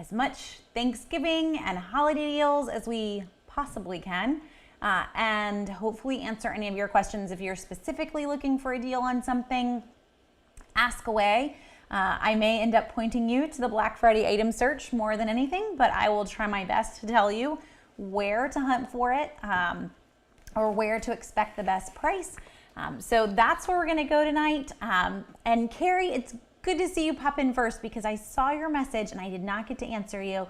as much Thanksgiving and holiday deals as we possibly can, and hopefully answer any of your questions. If you're specifically looking for a deal on something, ask away. I may end up pointing you to the Black Friday item search more than anything, but I will try my best to tell you where to hunt for it, or where to expect the best price. So that's where we're gonna go tonight. And Carrie, it's good to see you pop in first because I saw your message and I did not get to answer you.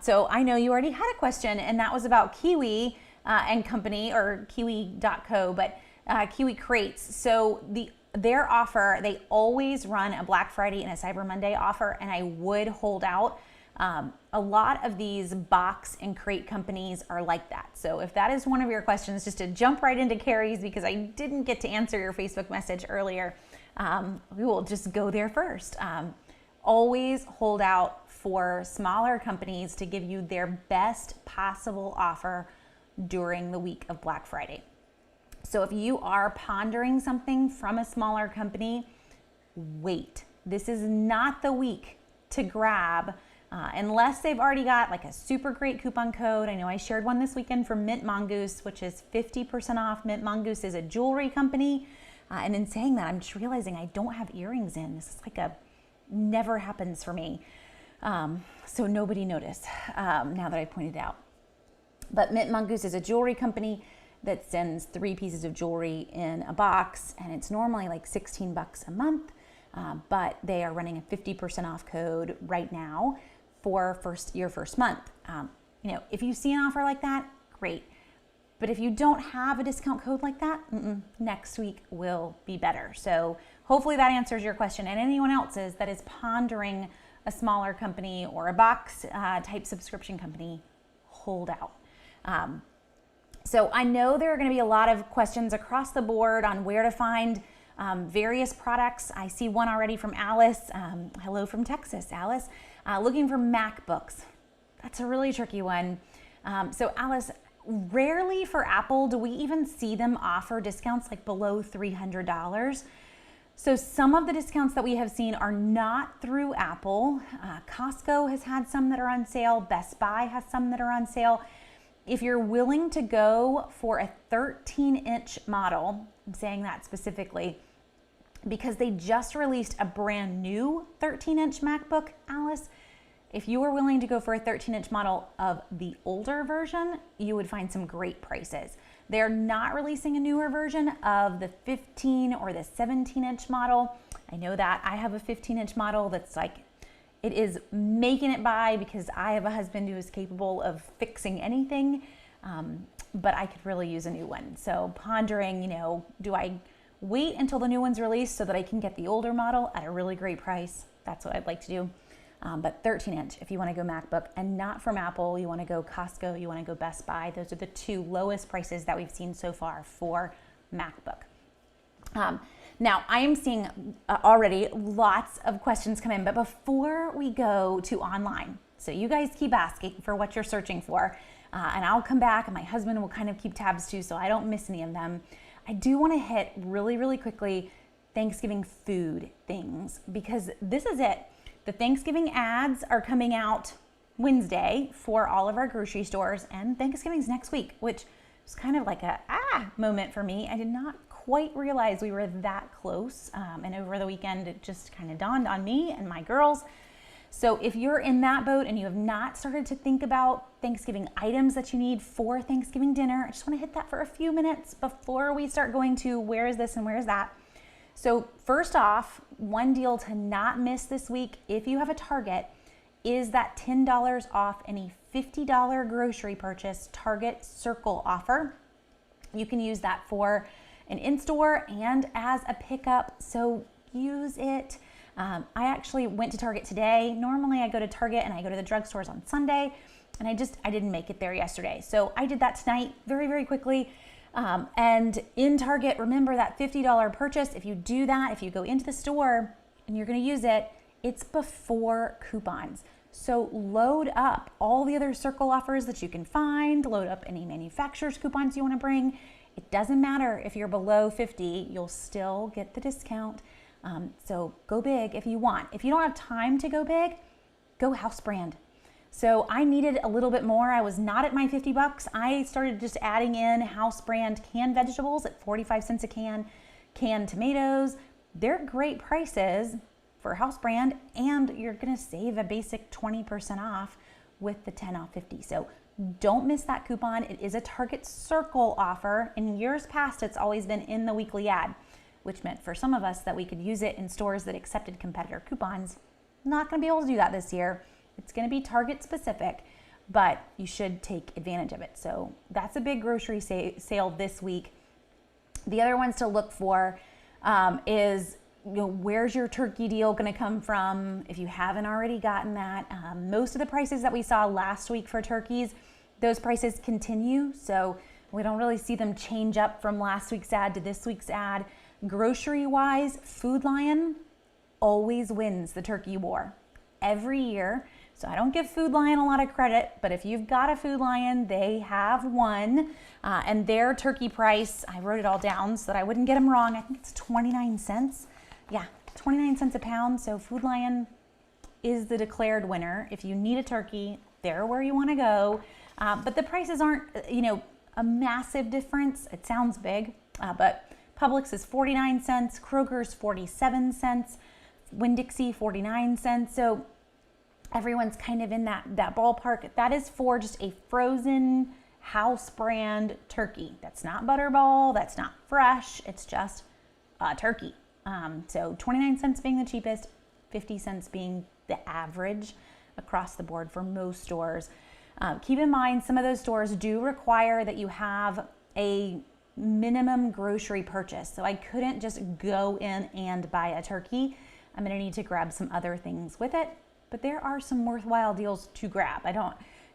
So I know you already had a question, and that was about Kiwi and Company, or kiwi.co, but Kiwi Crates. So their offer, they always run a Black Friday and a Cyber Monday offer, and I would hold out. A lot of these box and crate companies are like that. So if that is one of your questions, just to jump right into Carrie's, because I didn't get to answer your Facebook message earlier, we will just go there first. Always hold out for smaller companies to give you their best possible offer during the week of Black Friday. So if you are pondering something from a smaller company, wait. This is not the week to grab unless they've already got like a super great coupon code. I know I shared one this weekend from Mint Mongoose, which is 50% off. Mint Mongoose is a jewelry company. And in saying that, I'm just realizing I don't have earrings in. This is like never happens for me. So nobody noticed now that I pointed out. But Mint Mongoose is a jewelry company that sends 3 pieces of jewelry in a box, and it's normally like $16 a month, but they are running a 50% off code right now for your first month. If you see an offer like that, great. But if you don't have a discount code like that, next week will be better. So hopefully that answers your question, and anyone else's that is pondering a smaller company or a box type subscription company, hold out. So I know there are going to be a lot of questions across the board on where to find various products. I see one already from Alice. Hello from Texas, Alice. Looking for MacBooks. That's a really tricky one. So Alice, rarely for Apple do we even see them offer discounts like below $300. So some of the discounts that we have seen are not through Apple. Costco has had some that are on sale. Best Buy has some that are on sale. If you're willing to go for a 13-inch model, I'm saying that specifically because they just released a brand new 13-inch MacBook, Alice. If you were willing to go for a 13-inch model of the older version, you would find some great prices. They're not releasing a newer version of the 15 or the 17-inch model. I know that. I have a 15-inch model that's like, it is making it by because I have a husband who is capable of fixing anything, but I could really use a new one. So pondering, do I wait until the new one's released so that I can get the older model at a really great price? That's what I'd like to do. But 13-inch, if you want to go MacBook, and not from Apple, you want to go Costco, you want to go Best Buy. Those are the 2 lowest prices that we've seen so far for MacBook. Now, I am seeing already lots of questions come in, but before we go to online, so you guys keep asking for what you're searching for, and I'll come back, and my husband will kind of keep tabs too, so I don't miss any of them. I do want to hit really, really quickly Thanksgiving food things, because this is it. The Thanksgiving ads are coming out Wednesday for all of our grocery stores, and Thanksgiving's next week, which was kind of like a moment for me. I did not quite realize we were that close, and over the weekend it just kind of dawned on me and my girls. So if you're in that boat and you have not started to think about Thanksgiving items that you need for Thanksgiving dinner, I just want to hit that for a few minutes before we start going to where is this and where is that. So first off, one deal to not miss this week, if you have a Target, is that $10 off any $50 grocery purchase Target Circle offer. You can use that for an in-store and as a pickup, so use it. I actually went to Target today. Normally I go to Target and I go to the drugstores on Sunday, and I didn't make it there yesterday. So I did that tonight very, very quickly. And in Target, remember that $50 purchase, if you do that, if you go into the store and you're gonna use it, it's before coupons. So load up all the other Circle offers that you can find, load up any manufacturer's coupons you wanna bring. It doesn't matter if you're below 50, you'll still get the discount. So go big if you want. If you don't have time to go big, go house brand. So I needed a little bit more. I was not at my 50 bucks. I started just adding in house brand canned vegetables at 45 cents a can, canned tomatoes. They're great prices for house brand, and you're gonna save a basic 20% off with the 10 off 50. So don't miss that coupon. It is a Target Circle offer. In years past, it's always been in the weekly ad, which meant for some of us that we could use it in stores that accepted competitor coupons. Not gonna be able to do that this year. It's gonna be Target specific, but you should take advantage of it. So that's a big grocery sale this week. The other ones to look for is, where's your turkey deal gonna come from if you haven't already gotten that. Most of the prices that we saw last week for turkeys, those prices continue. So we don't really see them change up from last week's ad to this week's ad. Grocery wise, Food Lion always wins the turkey war every year. So I don't give Food Lion a lot of credit, but if you've got a Food Lion, they have won. And their turkey price, I wrote it all down so that I wouldn't get them wrong. I think it's 29 cents. Yeah, 29 cents a pound. So Food Lion is the declared winner. If you need a turkey, they're where you want to go. But the prices aren't, a massive difference. It sounds big, but Publix is 49 cents, Kroger's 47 cents, Winn-Dixie 49 cents. So everyone's kind of in that ballpark. That is for just a frozen house brand turkey. That's not Butterball, that's not fresh, it's just a turkey. So 29 cents being the cheapest, 50 cents being the average across the board for most stores. Keep in mind, some of those stores do require that you have a minimum grocery purchase. So I couldn't just go in and buy a turkey. I'm gonna need to grab some other things with it, but there are some worthwhile deals to grab.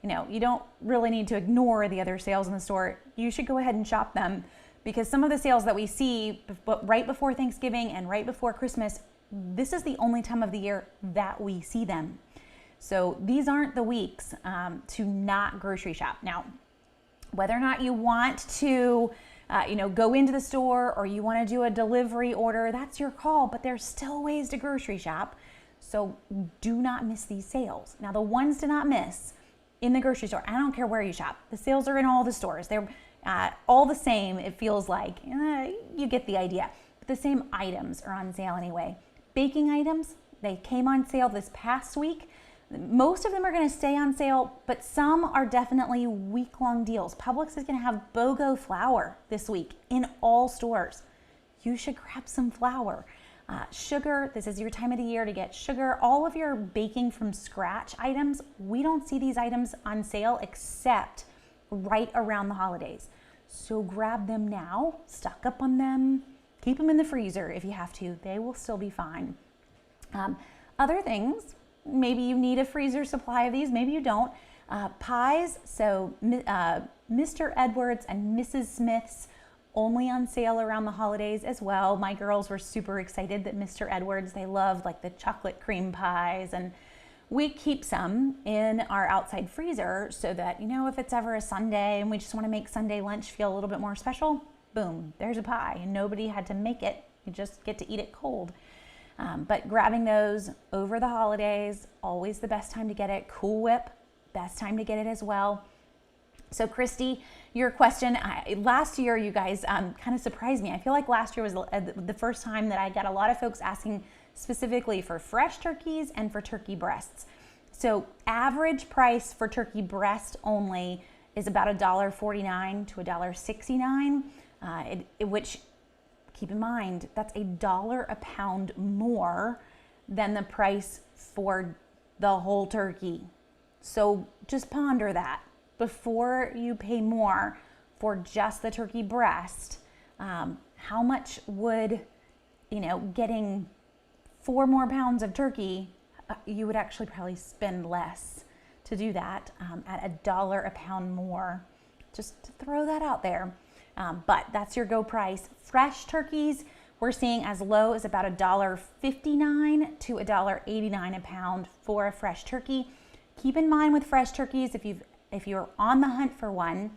You don't really need to ignore the other sales in the store. You should go ahead and shop them, because some of the sales that we see right before Thanksgiving and right before Christmas, this is the only time of the year that we see them. So these aren't the weeks to not grocery shop. Now, whether or not you want to go into the store or you want to do a delivery order, that's your call, but there's still ways to grocery shop. So do not miss these sales. Now, the ones to not miss in the grocery store, I don't care where you shop. The sales are in all the stores. They're all the same, it feels like. You get the idea. But the same items are on sale anyway. Baking items, they came on sale this past week. Most of them are going to stay on sale, but some are definitely week-long deals. Publix is going to have BOGO flour this week in all stores. You should grab some flour. Sugar, this is your time of the year to get sugar. All of your baking from scratch items, we don't see these items on sale except right around the holidays. So grab them now, stock up on them, keep them in the freezer if you have to. They will still be fine. Other things, maybe you need a freezer supply of these, maybe you don't. Pies, so Mr. Edwards and Mrs. Smith's, only on sale around the holidays as well. My girls were super excited that Mr. Edwards, they loved like the chocolate cream pies, and we keep some in our outside freezer so that, if it's ever a Sunday and we just want to make Sunday lunch feel a little bit more special, boom, there's a pie, and nobody had to make it. You just get to eat it cold. But grabbing those over the holidays, always the best time to get it. Cool Whip, best time to get it as well. So Christy, your question, last year, you guys kind of surprised me. I feel like last year was the first time that I got a lot of folks asking specifically for fresh turkeys and for turkey breasts. So average price for turkey breast only is about $1.49 to $1.69, which, keep in mind, that's $1 a pound more than the price for the whole turkey. So just ponder that before you pay more for just the turkey breast. How much would, getting 4 more pounds of turkey, you would actually probably spend less to do that at $1 a pound more. Just to throw that out there. But that's your go price. Fresh turkeys, we're seeing as low as about $1.59 to $1.89 a pound for a fresh turkey. Keep in mind with fresh turkeys, if you're on the hunt for one,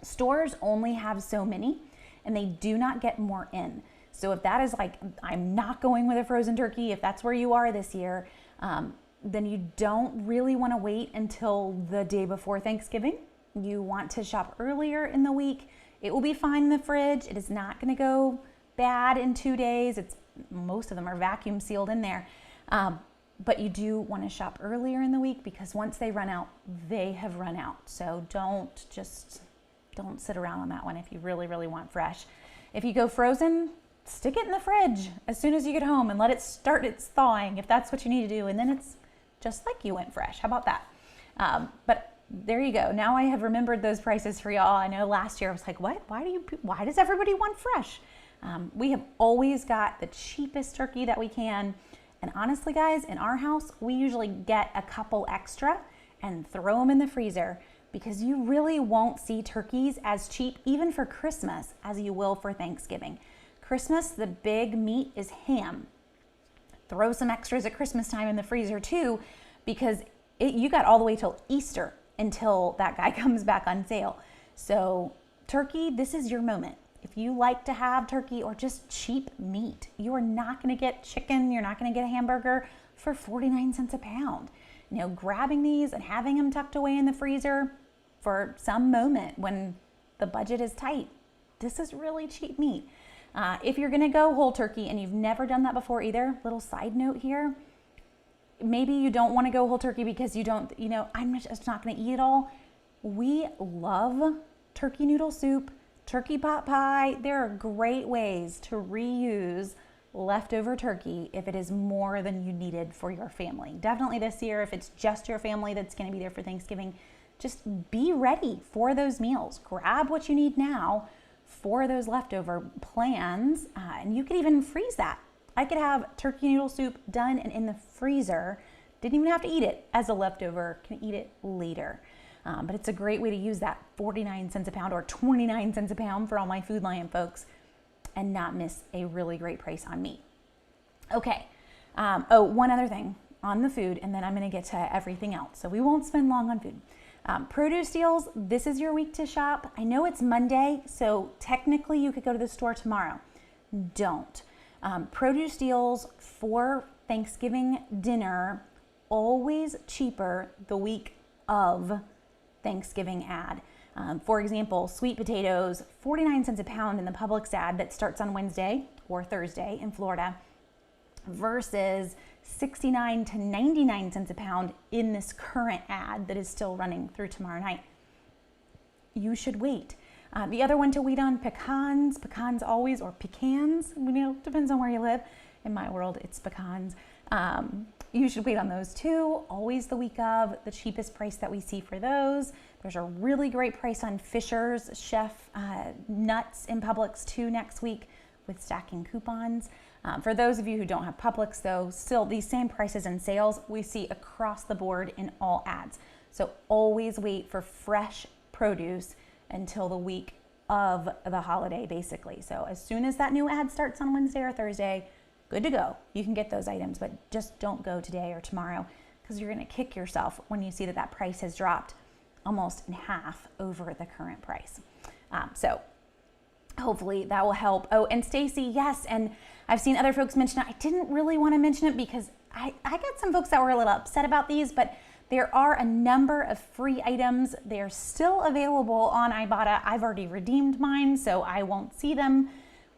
stores only have so many and they do not get more in. So if that is like, I'm not going with a frozen turkey, if that's where you are this year, then you don't really want to wait until the day before Thanksgiving. You want to shop earlier in the week. It will be fine in the fridge. It is not going to go bad in 2 days. Most of them are vacuum sealed in there. But you do want to shop earlier in the week, because once they run out, they have run out. So don't sit around on that one if you really, really want fresh. If you go frozen, stick it in the fridge as soon as you get home and let it start its thawing if that's what you need to do. And then it's just like you went fresh. How about that? But there you go. Now I have remembered those prices for y'all. I know last year I was like, what? Why does everybody want fresh? We have always got the cheapest turkey that we can. And honestly, guys, in our house, we usually get a couple extra and throw them in the freezer, because you really won't see turkeys as cheap even for Christmas as you will for Thanksgiving. Christmas, the big meat is ham. Throw some extras at Christmas time in the freezer too, because you got all the way till Easter until that guy comes back on sale. So turkey, this is your moment. If you like to have turkey or just cheap meat, you are not going to get chicken, you're not going to get a hamburger for 49 cents a pound. You know, grabbing these and having them tucked away in the freezer for some moment when the budget is tight, this is really cheap meat. If you're going to go whole turkey and you've never done that before either, little side note here, maybe you don't want to go whole turkey because I'm just not going to eat it all. We love turkey noodle soup, turkey pot pie. There are great ways to reuse leftover turkey if it is more than you needed for your family. Definitely this year, if it's just your family that's going to be there for Thanksgiving, just be ready for those meals. Grab what you need now for those leftover plans, and you could even freeze that. I could have turkey noodle soup done and in the freezer. Didn't even have to eat it as a leftover. Can eat it later. But it's a great way to use that 49 cents a pound or 29 cents a pound for all my Food Lion folks and not miss a really great price on meat. Okay. One other thing on the food, and then I'm going to get to everything else. So we won't spend long on food. Produce deals, this is your week to shop. I know it's Monday, so technically you could go to the store tomorrow. Don't. Produce deals for Thanksgiving dinner, always cheaper the week of Thanksgiving ad. For example, sweet potatoes, 49 cents a pound in the Publix ad that starts on Wednesday or Thursday in Florida versus 69 to 99 cents a pound in this current ad that is still running through tomorrow night. You should wait. The other one to wait on, pecans always, or pecans, depends on where you live. In my world, it's pecans. You should wait on those too. Always the week of, the cheapest price that we see for those. There's a really great price on Fisher's Chef nuts in Publix too next week with stacking coupons. For those of you who don't have Publix though, still these same prices and sales we see across the board in all ads. So always wait for fresh produce until the week of the holiday basically. So as soon as that new ad starts on Wednesday or Thursday, good to go. You can get those items, but just don't go today or tomorrow because you're going to kick yourself when you see that price has dropped almost in half over the current price. So hopefully that will help. Oh, and Stacy, yes, and I've seen other folks mention it. I didn't really want to mention it because I got some folks that were a little upset about these, but there are a number of free items. They're still available on Ibotta. I've already redeemed mine, so I won't see them.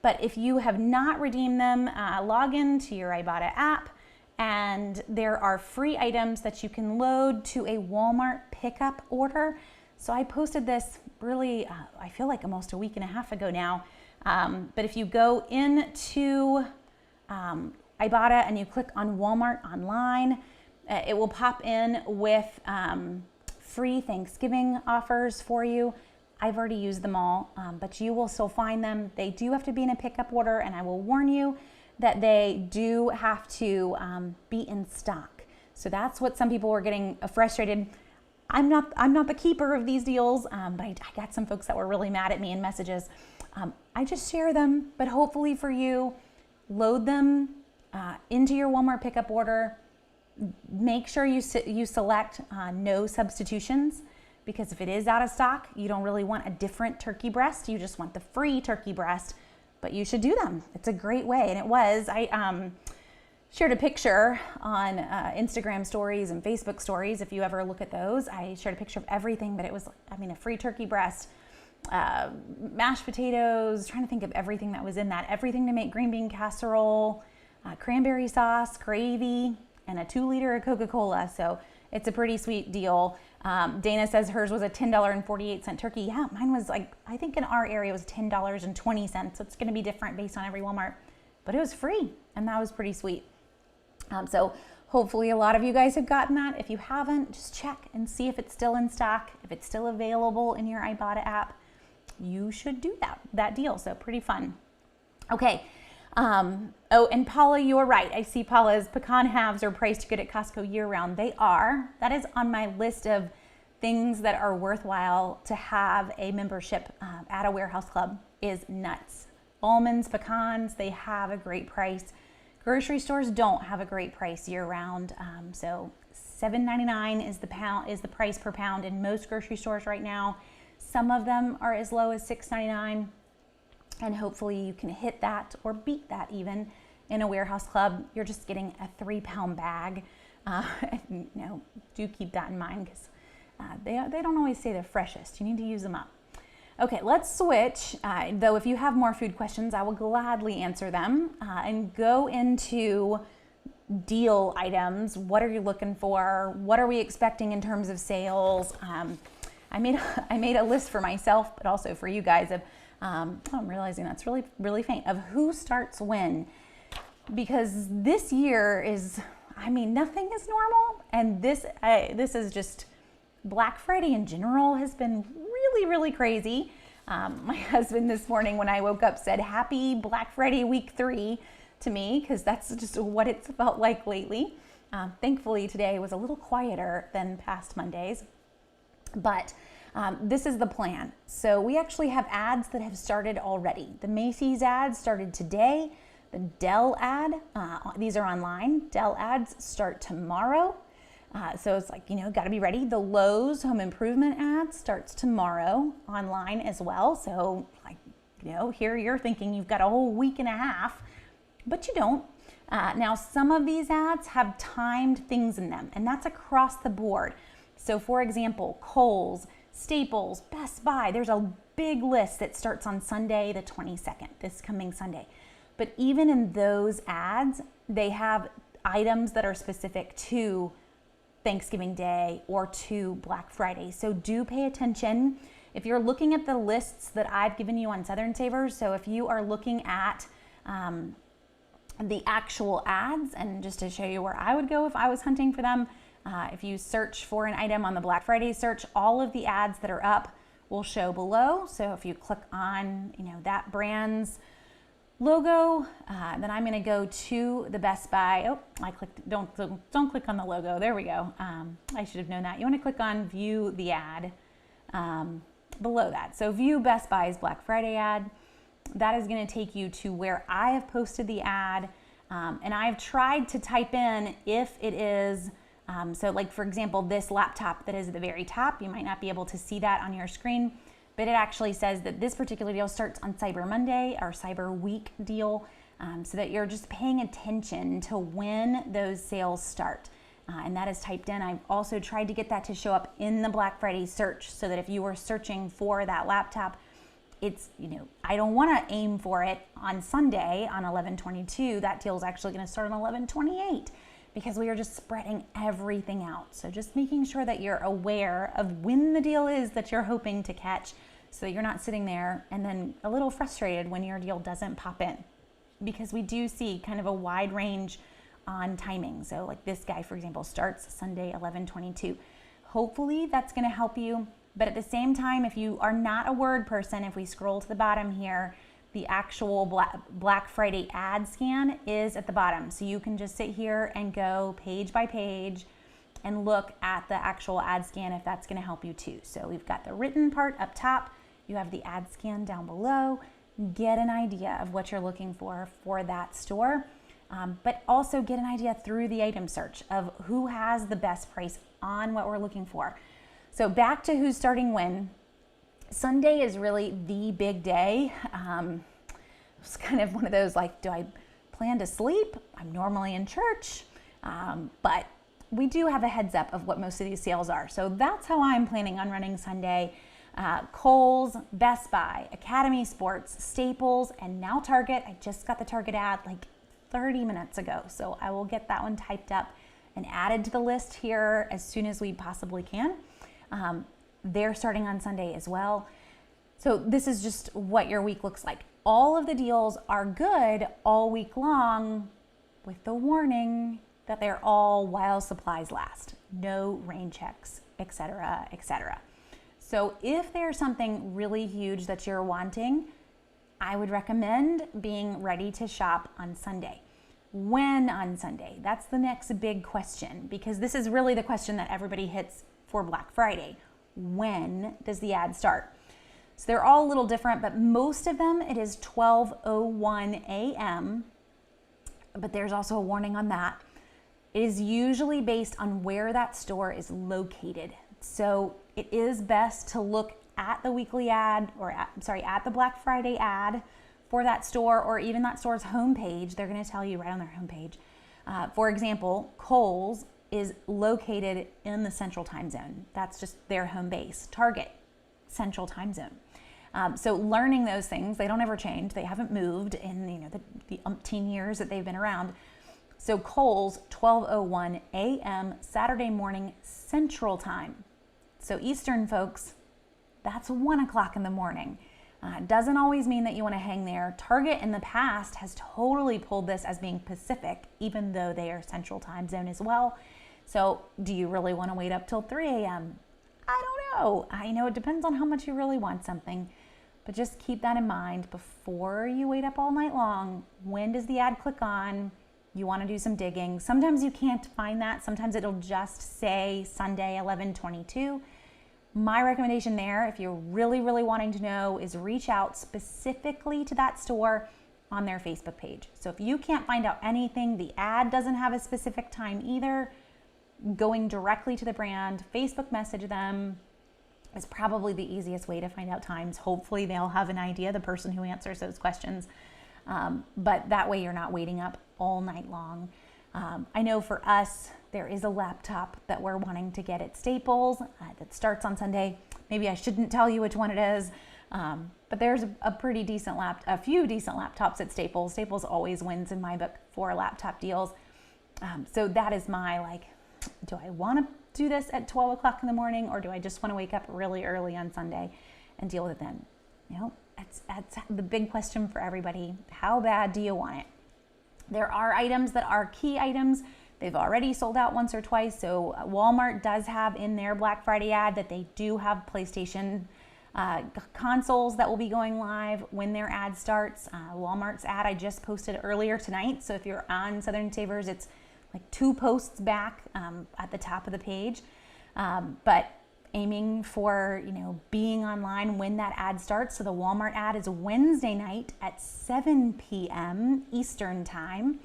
But if you have not redeemed them, log in to your Ibotta app, and there are free items that you can load to a Walmart pickup order. So I posted this really, I feel like almost a week and a half ago now. But if you go into Ibotta and you click on Walmart online, it will pop in with free Thanksgiving offers for you. I've already used them all, but you will still find them. They do have to be in a pickup order, and I will warn you that they do have to be in stock. So that's what some people were getting frustrated. I'm not the keeper of these deals, but I got some folks that were really mad at me in messages. I just share them, but hopefully for you, load them into your Walmart pickup order. Make sure you select no substitutions, because if it is out of stock, you don't really want a different turkey breast. You just want the free turkey breast, but you should do them. It's a great way. And it was, shared a picture on Instagram stories and Facebook stories. If you ever look at those, I shared a picture of everything, but it was, a free turkey breast, mashed potatoes, trying to think of everything that was in that, everything to make green bean casserole, cranberry sauce, gravy, and a 2-liter of Coca-Cola. So it's a pretty sweet deal. Dana says hers was a $10.48 turkey. Yeah, mine was I think in our area it was $10.20. So it's going to be different based on every Walmart, but it was free, and that was pretty sweet. So hopefully a lot of you guys have gotten that. If you haven't, just check and see if it's still in stock. If it's still available in your Ibotta app, you should do that deal. So pretty fun. Okay. Oh, and Paula, you are right. I see Paula's pecan halves are priced good at Costco year round. They are. That is on my list of things that are worthwhile to have a membership at a warehouse club is nuts. Almonds, pecans, they have a great price. Grocery stores don't have a great price year round. So $7.99 is the price per pound in most grocery stores right now. Some of them are as low as $6.99. And hopefully you can hit that or beat that even in a warehouse club. You're just getting a 3-pound bag. Do keep that in mind because they don't always say they're freshest. You need to use them up. Okay, let's switch. Though if you have more food questions, I will gladly answer them and go into deal items. What are you looking for? What are we expecting in terms of sales? I made a list for myself, but also for you guys of I'm realizing that's really, really faint, of who starts when, because this year is, nothing is normal. And this is just, Black Friday in general has been really, really crazy. My husband this morning when I woke up said, "Happy Black Friday week 3 to me," because that's just what it's felt like lately. Thankfully today was a little quieter than past Mondays, but this is the plan. So we actually have ads that have started already. The Macy's ads started today. The Dell ad, these are online. Dell ads start tomorrow. So it's got to be ready. The Lowe's home improvement ad starts tomorrow online as well. So here you're thinking you've got a whole week and a half, but you don't. Now some of these ads have timed things in them, and that's across the board. So for example, Kohl's, Staples, Best Buy, there's a big list that starts on Sunday the 22nd, this coming Sunday. But even in those ads, they have items that are specific to Thanksgiving Day or to Black Friday. So do pay attention. If you're looking at the lists that I've given you on Southern Savers, so if you are looking at the actual ads, and just to show you where I would go if I was hunting for them, if you search for an item on the Black Friday search, all of the ads that are up will show below. So if you click on, that brand's logo, then I'm going to go to the Best Buy. Oh, I clicked. Don't click on the logo. There we go. I should have known that. You want to click on View the ad below that. So View Best Buy's Black Friday ad. That is going to take you to where I have posted the ad, and I've tried to type in if it is. So like for example, this laptop that is at the very top, you might not be able to see that on your screen, but it actually says that this particular deal starts on Cyber Monday, our Cyber Week deal, so that you're just paying attention to when those sales start. And that is typed in. I've also tried to get that to show up in the Black Friday search so that if you were searching for that laptop, it's, I don't want to aim for it on Sunday on 11/22. That deal is actually going to start on 11/28. Because we are just spreading everything out. So just making sure that you're aware of when the deal is that you're hoping to catch so that you're not sitting there and then a little frustrated when your deal doesn't pop in. Because we do see kind of a wide range on timing. So like this guy, for example, starts Sunday 11/22. Hopefully that's going to help you. But at the same time, if you are not a word person, if we scroll to the bottom here, the actual Black Friday ad scan is at the bottom. So you can just sit here and go page by page and look at the actual ad scan if that's gonna help you too. So we've got the written part up top, you have the ad scan down below. Get an idea of what you're looking for that store, but also get an idea through the item search of who has the best price on what we're looking for. So back to who's starting when. Sunday is really the big day. It's kind of one of those do I plan to sleep. I'm normally in church, but we do have a heads up of what most of these sales are. So that's how I'm planning on running Sunday. Kohl's, Best Buy, Academy Sports, Staples, and now Target. I just got the Target ad like 30 minutes ago. So I will get that one typed up and added to the list here as soon as we possibly can. They're starting on Sunday as well. So this is just what your week looks like. All of the deals are good all week long, with the warning that they're all while supplies last. No rain checks, etc., etc. So if there's something really huge that you're wanting, I would recommend being ready to shop on Sunday. When on Sunday? That's the next big question, because this is really the question that everybody hits for Black Friday. When does the ad start? So they're all a little different, but most of them it is 12:01 a.m. But there's also a warning on that. It is usually based on where that store is located. So it is best to look at the weekly ad, or at the Black Friday ad for that store, or even that store's homepage. They're going to tell you right on their homepage. For example, Kohl's is located in the Central Time Zone. That's just their home base. Target, Central Time Zone. So learning those things, they don't ever change. They haven't moved in the umpteen years that they've been around. So Kohl's, 12:01 a.m. Saturday morning Central Time. So Eastern folks, that's 1 o'clock in the morning. Doesn't always mean that you want to hang there. Target in the past has totally pulled this as being Pacific, even though they are Central Time Zone as well. So do you really want to wait up till 3 a.m.? I don't know. I know it depends on how much you really want something, but just keep that in mind before you wait up all night long. When does the ad click on? You want to do some digging. Sometimes you can't find that. Sometimes it'll just say Sunday 11/22. My recommendation there, if you're really, really wanting to know, is reach out specifically to that store on their Facebook page. So if you can't find out anything, the ad doesn't have a specific time either, going directly to the brand, Facebook message them is probably the easiest way to find out times. Hopefully they'll have an idea, the person who answers those questions. But that way you're not waiting up all night long. I know for us, there is a laptop that we're wanting to get at Staples that starts on Sunday. Maybe I shouldn't tell you which one it is, but there's a few decent laptops at Staples. Staples always wins in my book for laptop deals. So that is my do I want to do this at 12 o'clock in the morning, or do I just want to wake up really early on Sunday and deal with it then? That's the big question for everybody. How bad do you want it? There are items that are key items. They've already sold out once or twice. So Walmart does have in their Black Friday ad that they do have PlayStation consoles that will be going live when their ad starts. Walmart's ad I just posted earlier tonight. So if you're on Southern Savers, it's like 2 posts back at the top of the page. But aiming for being online when that ad starts. So the Walmart ad is Wednesday night at 7 p.m. Eastern time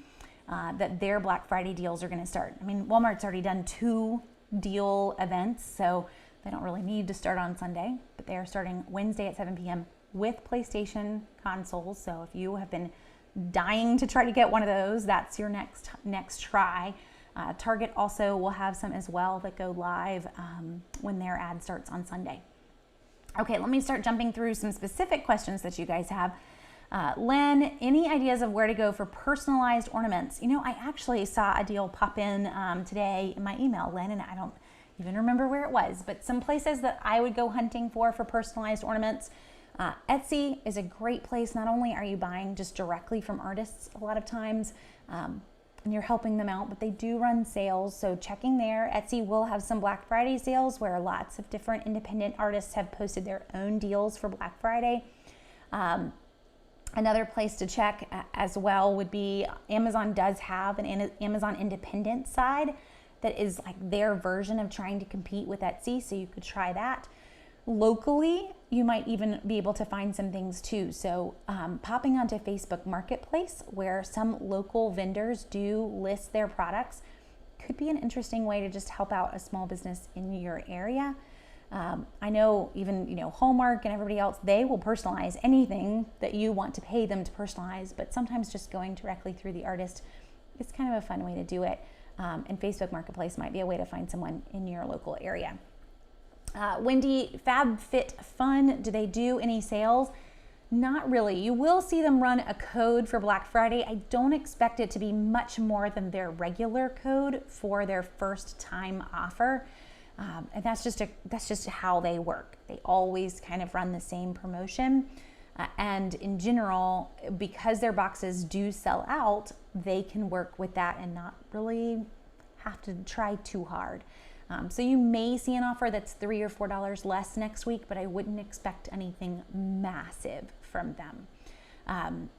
that their Black Friday deals are going to start. I mean, Walmart's already done 2 deal events, so they don't really need to start on Sunday, but they are starting Wednesday at 7 p.m. with PlayStation consoles. So if you have been dying to try to get one of those, that's your next try. Target also will have some as well that go live when their ad starts on Sunday. Okay, let me start jumping through some specific questions that you guys have. Len, any ideas of where to go for personalized ornaments? I actually saw a deal pop in today in my email, Len, and I don't even remember where it was, but some places that I would go hunting for personalized ornaments. Etsy is a great place. Not only are you buying just directly from artists a lot of times, and you're helping them out, but they do run sales. So checking there. Etsy will have some Black Friday sales where lots of different independent artists have posted their own deals for Black Friday. Another place to check as well would be Amazon does have an Amazon independent side that is like their version of trying to compete with Etsy. So you could try that. Locally, you might even be able to find some things too. So popping onto Facebook Marketplace, where some local vendors do list their products, could be an interesting way to just help out a small business in your area. I know even, Hallmark and everybody else, they will personalize anything that you want to pay them to personalize, but sometimes just going directly through the artist is kind of a fun way to do it. And Facebook Marketplace might be a way to find someone in your local area. Wendy, FabFitFun, do they do any sales? Not really. You will see them run a code for Black Friday. I don't expect it to be much more than their regular code for their first time offer. And that's just how they work. They always kind of run the same promotion. And in general, because their boxes do sell out, they can work with that and not really have to try too hard. So you may see an offer that's $3 or $4 less next week, but I wouldn't expect anything massive from them.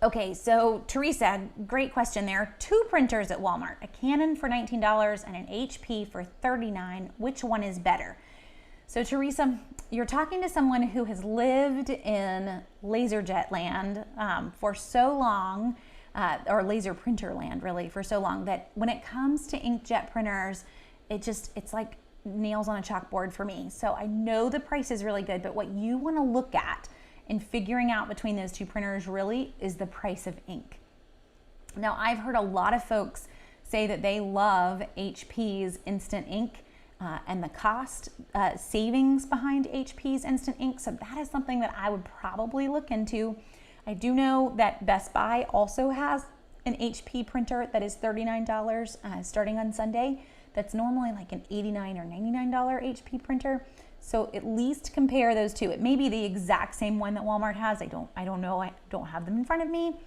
Okay, so Teresa, great question there. 2 printers at Walmart, a Canon for $19 and an HP for $39. Which one is better? So Teresa, you're talking to someone who has lived in LaserJet land for so long, or laser printer land really, for so long, that when it comes to inkjet printers, it's like nails on a chalkboard for me. So I know the price is really good, but what you want to look at in figuring out between those 2 printers really is the price of ink. Now, I've heard a lot of folks say that they love HP's instant ink and the cost savings behind HP's instant ink. So that is something that I would probably look into. I do know that Best Buy also has an HP printer that is $39 starting on Sunday. That's normally like an $89 or $99 HP printer. So at least compare those 2. It may be the exact same one that Walmart has. I don't know. I don't have them in front of me,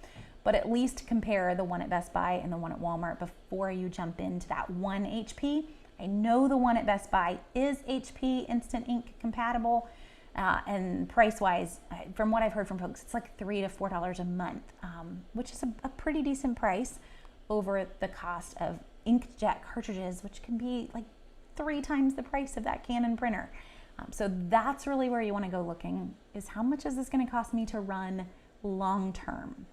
but at least compare the one at Best Buy and the one at Walmart before you jump into that one HP. I know the one at Best Buy is HP Instant Ink compatible, and price-wise, from what I've heard from folks, it's like $3 to $4 a month, which is a pretty decent price over the cost of inkjet cartridges, which can be like 3 times the price of that Canon printer. So that's really where you want to go looking, is how much is this going to cost me to run long term?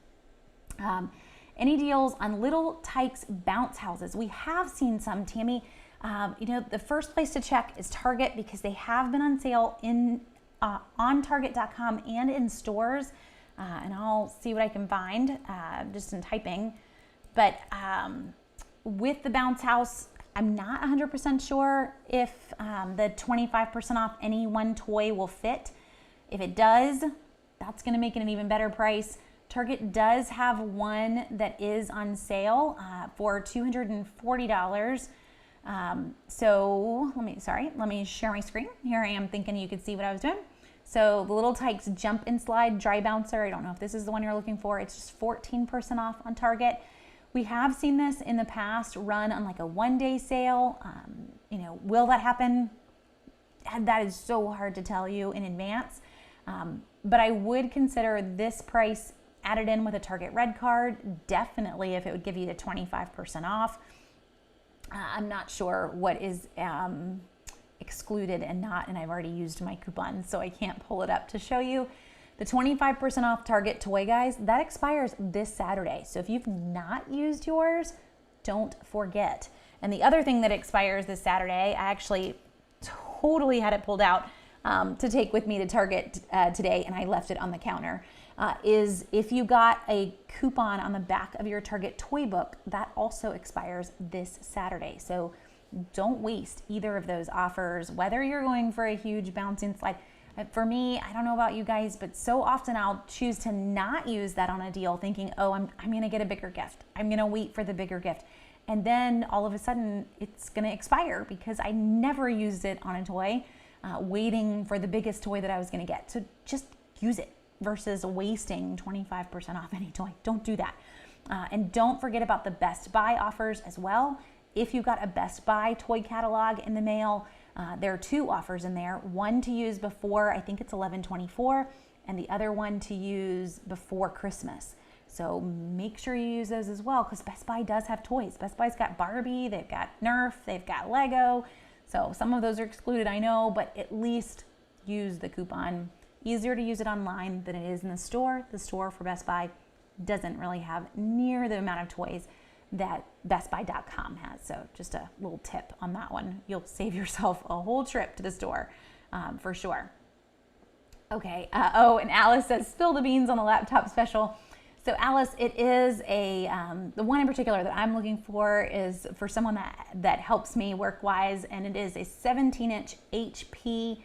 Any deals on Little Tikes bounce houses? We have seen some, Tammy. The first place to check is Target, because they have been on sale on Target.com and in stores. And I'll see what I can find just in typing. But with the bounce house, I'm not 100% sure if the 25% off any one toy will fit. If it does, that's going to make it an even better price. Target does have one that is on sale for $240. So let me share my screen. Here I am thinking you could see what I was doing. So the Little Tikes Jump and Slide Dry Bouncer, I don't know if this is the one you're looking for. It's just 14% off on Target. We have seen this in the past run on like a one-day sale. Will that happen? That is so hard to tell you in advance. But I would consider this price added in with a Target Red card, definitely, if it would give you the 25% off. I'm not sure what is excluded and not, and I've already used my coupon, so I can't pull it up to show you. The 25% off Target toy, guys, that expires this Saturday. So if you've not used yours, don't forget. And the other thing that expires this Saturday, I actually totally had it pulled out to take with me to Target today, and I left it on the counter, is if you got a coupon on the back of your Target toy book, that also expires this Saturday. So don't waste either of those offers, whether you're going for a huge bouncing slide. For me, I don't know about you guys, but so often I'll choose to not use that on a deal thinking, oh, I'm going to get a bigger gift. I'm going to wait for the bigger gift. And then all of a sudden it's going to expire because I never used it on a toy, waiting for the biggest toy that I was going to get. So just use it versus wasting 25% off any toy. Don't do that. And don't forget about the Best Buy offers as well. If you got a Best Buy toy catalog in the mail, there are 2 offers in there, one to use before, I think it's 11/24, and the other one to use before Christmas. So make sure you use those as well, because Best Buy does have toys. Best Buy's got Barbie, they've got Nerf, they've got Lego. So some of those are excluded, I know, but at least use the coupon. Easier to use it online than it is in the store. The store for Best Buy doesn't really have near the amount of toys that bestbuy.com has. So just a little tip on that one. You'll save yourself a whole trip to the store for sure. Okay. And Alice says, spill the beans on the laptop special. So Alice, it is the one in particular that I'm looking for is for someone that helps me work-wise, and it is a 17-inch HP,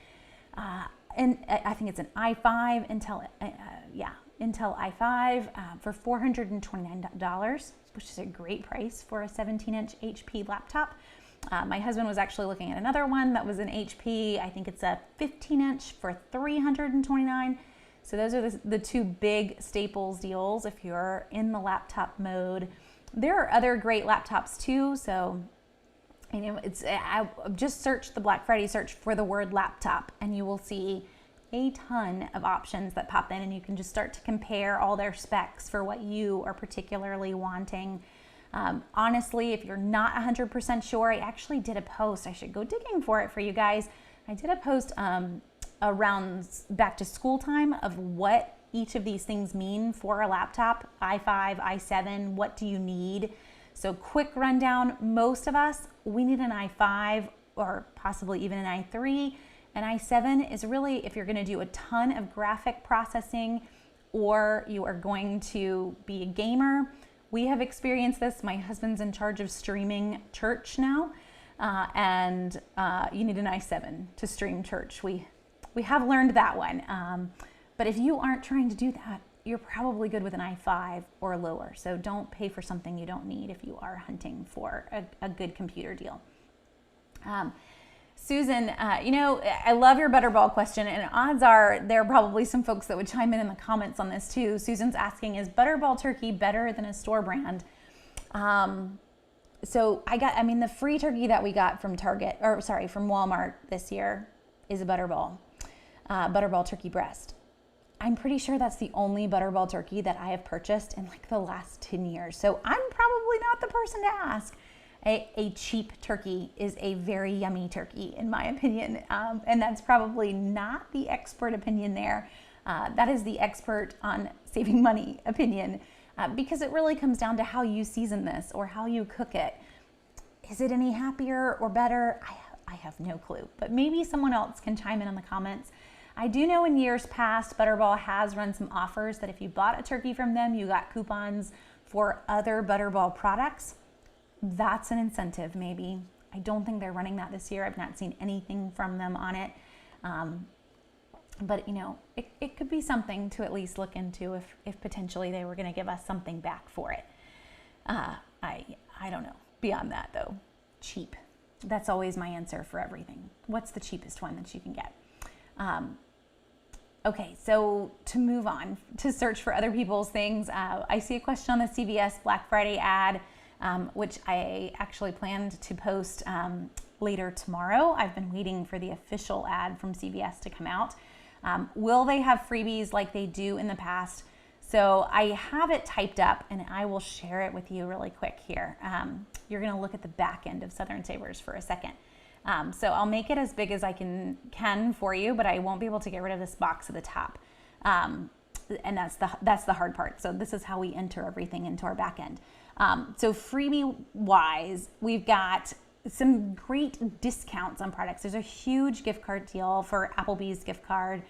and I think it's an i5, Intel i5 for $429, which is a great price for a 17-inch HP laptop. My husband was actually looking at another one that was an HP. I think it's a 15-inch for $329. So those are the two big staples deals if you're in the laptop mode. There are other great laptops too. So, I just search the Black Friday search for the word laptop, and you will see a ton of options that pop in, and you can just start to compare all their specs for what you are particularly wanting. Honestly, if you're not 100% sure, I actually did a post. I should go digging for it for you guys. I did a post around back to school time of what each of these things mean for a laptop, i5, i7, what do you need? So quick rundown, most of us, we need an i5 or possibly even an i3. An i7 is really if you're gonna do a ton of graphic processing or you are going to be a gamer. We have experienced this. My husband's in charge of streaming church now, and you need an i7 to stream church. We have learned that one, but if you aren't trying to do that, you're probably good with an i5 or lower. So don't pay for something you don't need if you are hunting for a good computer deal. Susan, I love your Butterball question, and odds are there are probably some folks that would chime in the comments on this too. Susan's asking, is Butterball turkey better than a store brand? So the free turkey that we got from from Walmart this year is a Butterball turkey breast. I'm pretty sure that's the only Butterball turkey that I have purchased in like the last 10 years. So I'm probably not the person to ask. A cheap turkey is a very yummy turkey, in my opinion. And that's probably not the expert opinion there. That is the expert on saving money opinion, because it really comes down to how you season this or how you cook it. Is it any happier or better? I have no clue, but maybe someone else can chime in the comments. I do know in years past, Butterball has run some offers that if you bought a turkey from them, you got coupons for other Butterball products. That's an incentive, maybe. I don't think they're running that this year. I've not seen anything from them on it. But it could be something to at least look into if potentially they were going to give us something back for it. I don't know. Beyond that, though, cheap. That's always my answer for everything. What's the cheapest one that you can get? Okay, so to move on to search for other people's things, I see a question on the CVS Black Friday ad, which I actually planned to post later tomorrow. I've been waiting for the official ad from CVS to come out. Will they have freebies like they do in the past? So I have it typed up and I will share it with you really quick here. You're gonna look at the back end of Southern Savers for a second. So I'll make it as big as I can for you, but I won't be able to get rid of this box at the top. And that's the hard part. So this is how we enter everything into our back end. So freebie wise, we've got some great discounts on products. There's a huge gift card deal for Applebee's gift card.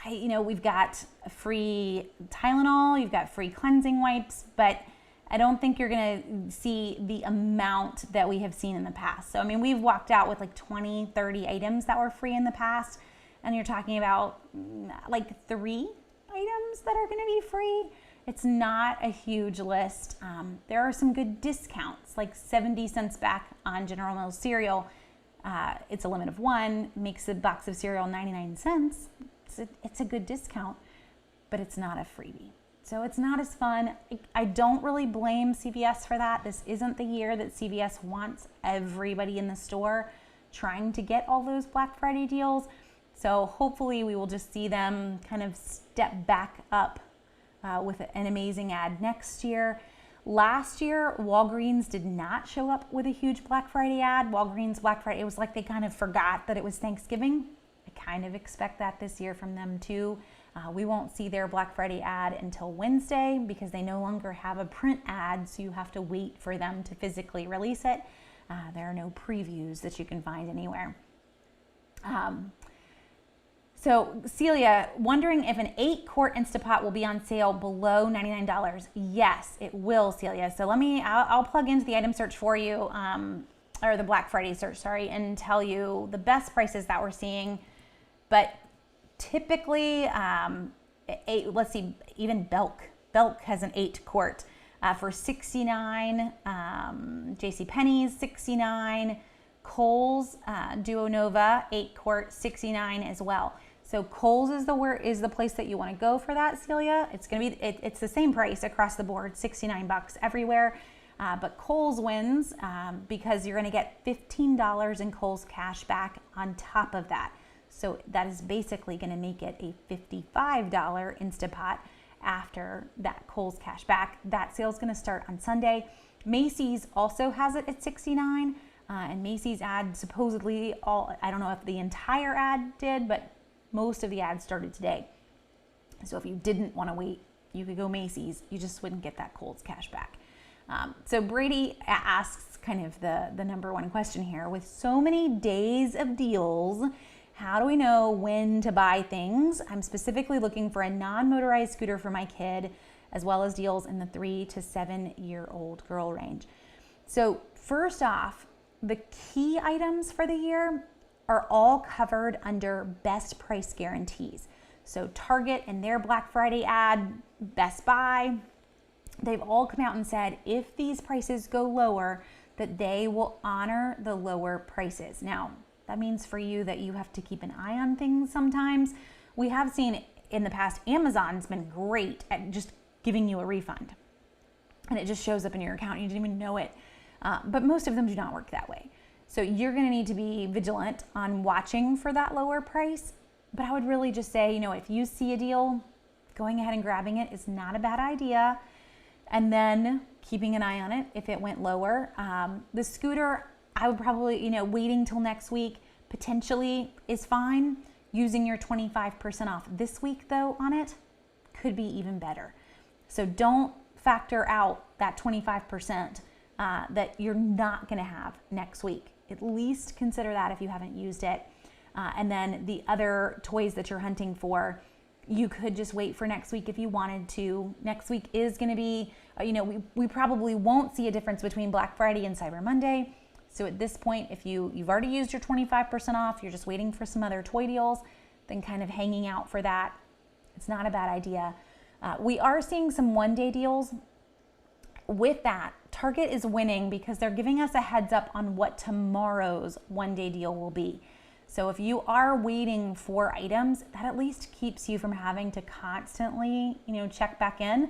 We've got free Tylenol, you've got free cleansing wipes, but I don't think you're going to see the amount that we have seen in the past. So, we've walked out with like 20, 30 items that were free in the past, and you're talking about like 3 items that are going to be free. It's not a huge list. There are some good discounts, like 70 cents back on General Mills cereal. It's a limit of 1, makes a box of cereal 99 cents. It's a good discount, but it's not a freebie. So it's not as fun. I don't really blame CVS for that. This isn't the year that CVS wants everybody in the store trying to get all those Black Friday deals. So hopefully we will just see them kind of step back up with an amazing ad next year. Last year, Walgreens did not show up with a huge Black Friday ad. Walgreens Black Friday, it was like they kind of forgot that it was Thanksgiving. I kind of expect that this year from them too. We won't see their Black Friday ad until Wednesday because they no longer have a print ad, so you have to wait for them to physically release it. There are no previews that you can find anywhere. So Celia, wondering if an 8-quart Instapot will be on sale below $99. Yes, it will, Celia. So I'll plug into the item search for you, or the Black Friday search, sorry, and tell you the best prices that we're seeing. But typically, let's see, even Belk has an 8-quart for $69. JCPenney's $69. Kohl's Duo Nova 8-quart $69 as well. So Kohl's is the place that you want to go for that, Celia. It's going to be it's the same price across the board, $69 everywhere. But Kohl's wins because you're going to get $15 in Kohl's cash back on top of that. So that is basically going to make it a $55 Instapot after that Kohl's cash back. That sale is going to start on Sunday. Macy's also has it at $69. And Macy's ad supposedly I don't know if the entire ad did, but most of the ads started today. So if you didn't want to wait, you could go Macy's. You just wouldn't get that Kohl's cash back. So Brady asks kind of the number one question here. With so many days of deals, how do we know when to buy things? I'm specifically looking for a non-motorized scooter for my kid, as well as deals in the 3 to 7 year old girl range. So first off, the key items for the year are all covered under best price guarantees. So Target and their Black Friday ad, Best Buy, they've all come out and said if these prices go lower, that they will honor the lower prices. Now, that means for you that you have to keep an eye on things sometimes. We have seen in the past, Amazon's been great at just giving you a refund. And it just shows up in your account and you didn't even know it. But most of them do not work that way. So you're going to need to be vigilant on watching for that lower price. But I would really just say, if you see a deal, going ahead and grabbing it is not a bad idea. And then keeping an eye on it if it went lower. The scooter, I would probably, waiting till next week potentially is fine. Using your 25% off this week though on it could be even better. So don't factor out that 25% that you're not going to have next week. At least consider that if you haven't used it. And then the other toys that you're hunting for, you could just wait for next week if you wanted to. Next week is going to be, we probably won't see a difference between Black Friday and Cyber Monday. So at this point, if you've already used your 25% off, you're just waiting for some other toy deals, then kind of hanging out for that. It's not a bad idea. We are seeing some one-day deals. With that, Target is winning because they're giving us a heads up on what tomorrow's one-day deal will be. So if you are waiting for items, that at least keeps you from having to constantly, check back in.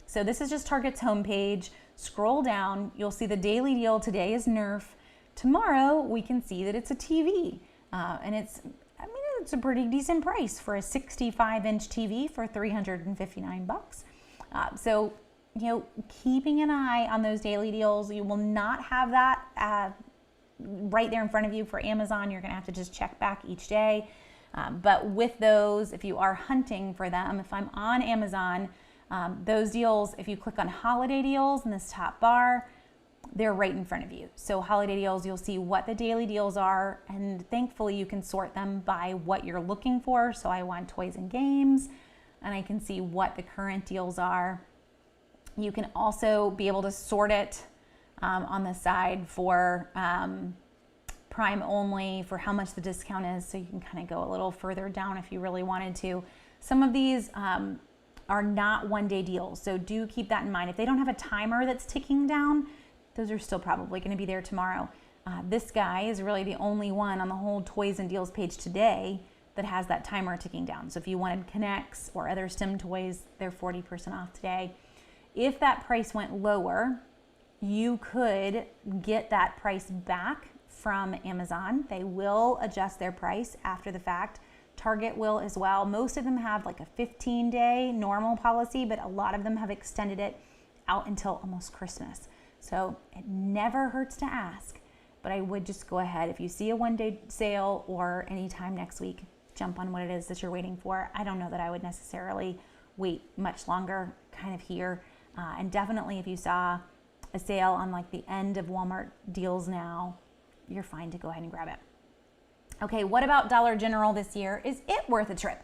So this is just Target's homepage. Scroll down, you'll see the daily deal today is Nerf. Tomorrow we can see that it's a TV, and it's a pretty decent price for a 65-inch TV for $359. So keeping an eye on those daily deals. You will not have that right there in front of you for Amazon. You're going to have to just check back each day. But with those, if you are hunting for them, if I'm on Amazon, those deals, if you click on holiday deals in this top bar, they're right in front of you. So holiday deals, you'll see what the daily deals are, and thankfully you can sort them by what you're looking for. So I want toys and games, and I can see what the current deals are. You can also be able to sort it on the side for Prime only, for how much the discount is, so you can kind of go a little further down if you really wanted to. Some of these are not one-day deals, so do keep that in mind. If they don't have a timer that's ticking down, those are still probably going to be there tomorrow. This guy is really the only one on the whole toys and deals page today that has that timer ticking down. So if you wanted K'NEX or other STEM toys, they're 40% off today. If that price went lower, you could get that price back from Amazon. They will adjust their price after the fact. Target will as well. Most of them have like a 15-day normal policy, but a lot of them have extended it out until almost Christmas. So it never hurts to ask, but I would just go ahead. If you see a one-day sale or anytime next week, jump on what it is that you're waiting for. I don't know that I would necessarily wait much longer kind of here. And definitely if you saw a sale on like the end of Walmart deals now, you're fine to go ahead and grab it. Okay, what about Dollar General this year? Is it worth a trip?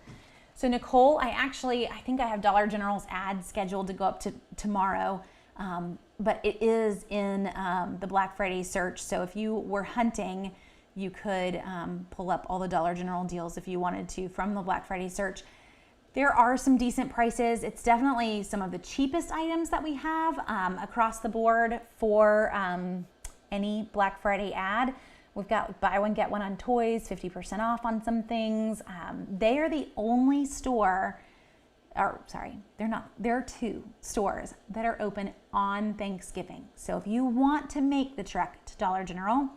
So Nicole, I think I have Dollar General's ad scheduled to go up to tomorrow, but it is in the Black Friday search. So if you were hunting, you could pull up all the Dollar General deals if you wanted to from the Black Friday search. There are some decent prices. It's definitely some of the cheapest items that we have across the board for any Black Friday ad. We've got buy one, get one on toys, 50% off on some things. They are the only store, or sorry, they're not. There are 2 stores that are open on Thanksgiving. So if you want to make the trek to Dollar General,